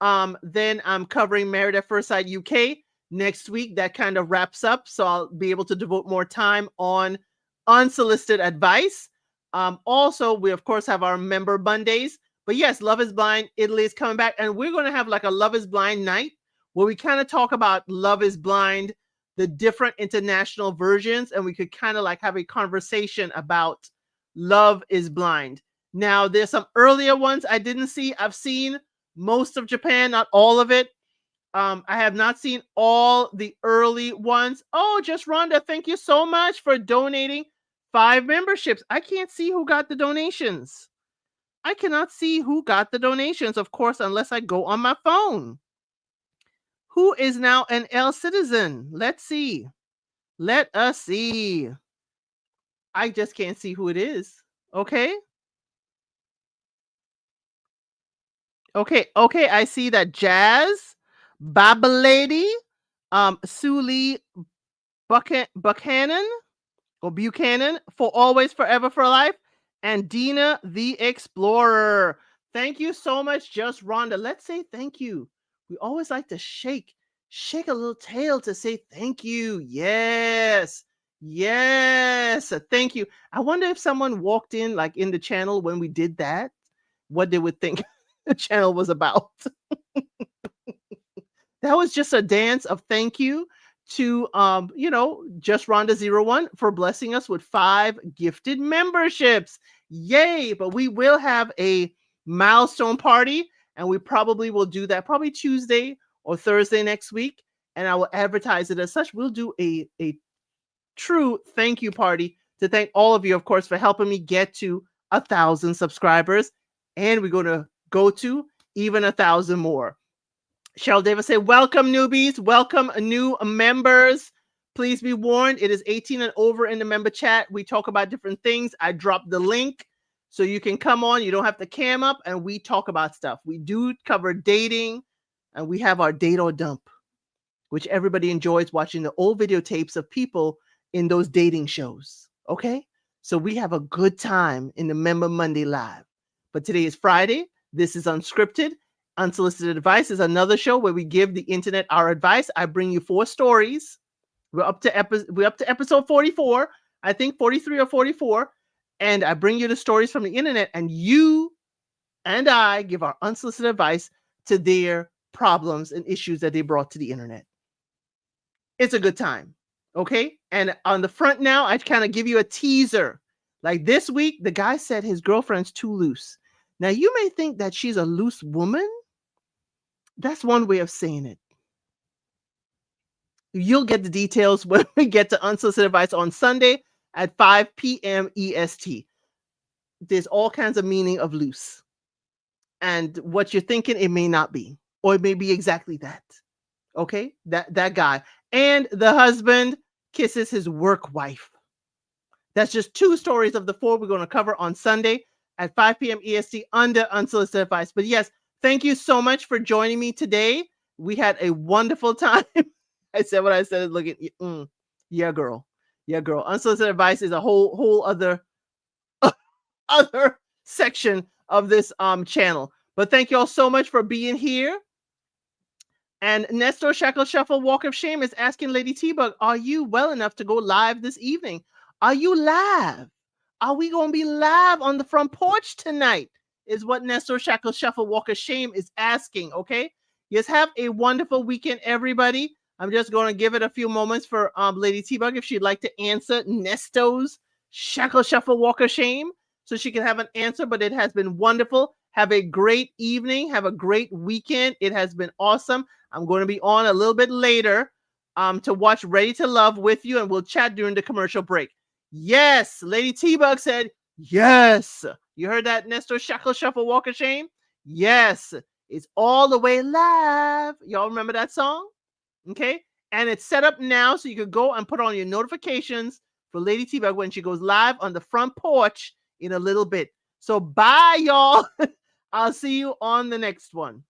Then I'm covering Married at First Sight UK next week. That kind of wraps up. So I'll be able to devote more time on unsolicited advice. Also, we of course have our member Mondays. But yes, Love is Blind Italy is coming back, and we're going to have like a Love is Blind night where we kind of talk about Love is Blind, the different international versions, and we could kind of like have a conversation about Love is Blind. Now, there's some earlier ones I didn't see. I've seen most of Japan, not all of it. I have not seen all the early ones. Oh, just Rhonda, thank you so much for donating 5 memberships. I can't see who got the donations. I cannot see who got the donations, of course, unless I go on my phone. Who is now an L citizen? Let's see. Let us see. I just can't see who it is. Okay. Okay. I see that Jazz, Baba Lady, Sue Lee Buchanan for Always Forever for Life, and Dina the Explorer. Thank you so much, Just Rhonda. Let's say thank you. We always like to shake a little tail to say thank you. Yes. Thank you. I wonder if someone walked in like in the channel when we did that, what they would think the channel was about. That was just a dance of thank you to Just Rhonda 01 for blessing us with 5 gifted memberships. Yay! But we will have a milestone party, and we probably will do that probably Tuesday or Thursday next week, and I will advertise it as such. We'll do a true thank you party to thank all of you, of course, for helping me get to 1,000 subscribers, and we're going to go to even 1,000 more. Cheryl Davis say, welcome newbies, welcome new members. Please be warned, it is 18 and over in the member chat. We talk about different things. I dropped the link so you can come on. You don't have to cam up, and we talk about stuff. We do cover dating, and we have our date or dump, which everybody enjoys watching the old videotapes of people in those dating shows. Okay? So we have a good time in the Member Monday Live. But today is Friday. This is Unscripted. Unsolicited Advice is another show where we give the internet our advice. I bring you 4 stories. We're up to episode 44, I think 43 or 44, and I bring you the stories from the internet, and you and I give our unsolicited advice to their problems and issues that they brought to the internet. It's a good time, okay? And on the front now, I kind of give you a teaser. Like this week, the guy said his girlfriend's too loose. Now, you may think that she's a loose woman. That's one way of saying it. You'll get the details when we get to Unsolicited Advice on Sunday at 5 p.m. EST. There's all kinds of meaning of loose. And what you're thinking, it may not be. Or it may be exactly that. Okay? That guy. And the husband kisses his work wife. That's just 2 stories of the 4 we're going to cover on Sunday at 5 p.m. EST under Unsolicited Advice. But yes, Thank you so much for joining me today. We had a wonderful time. I said what I said. Look at you. Yeah, girl. Yeah, girl. Unsolicited advice is a whole other other section of this channel. But thank you all so much for being here. And Nestor Shackle Shuffle Walk of Shame is asking Lady T-Bug, are you well enough to go live this evening? Are you live? Are we going to be live on the front porch tonight? Is what Nestor Shackle Shuffle Walk of Shame is asking, okay? Yes, have a wonderful weekend, everybody. I'm just going to give it a few moments for Lady T-Bug if she'd like to answer Nestor's Shackle Shuffle Walk of Shame so she can have an answer, but it has been wonderful. Have a great evening. Have a great weekend. It has been awesome. I'm going to be on a little bit later to watch Ready to Love with you, and we'll chat during the commercial break. Yes, Lady T-Bug said, yes. You heard that, Nestor Shackle Shuffle Walk of Shame? Yes, it's all the way live. Y'all remember that song? Okay, and it's set up now so you can go and put on your notifications for Lady T-Bug when she goes live on the front porch in a little bit. So bye, y'all. I'll see you on the next one.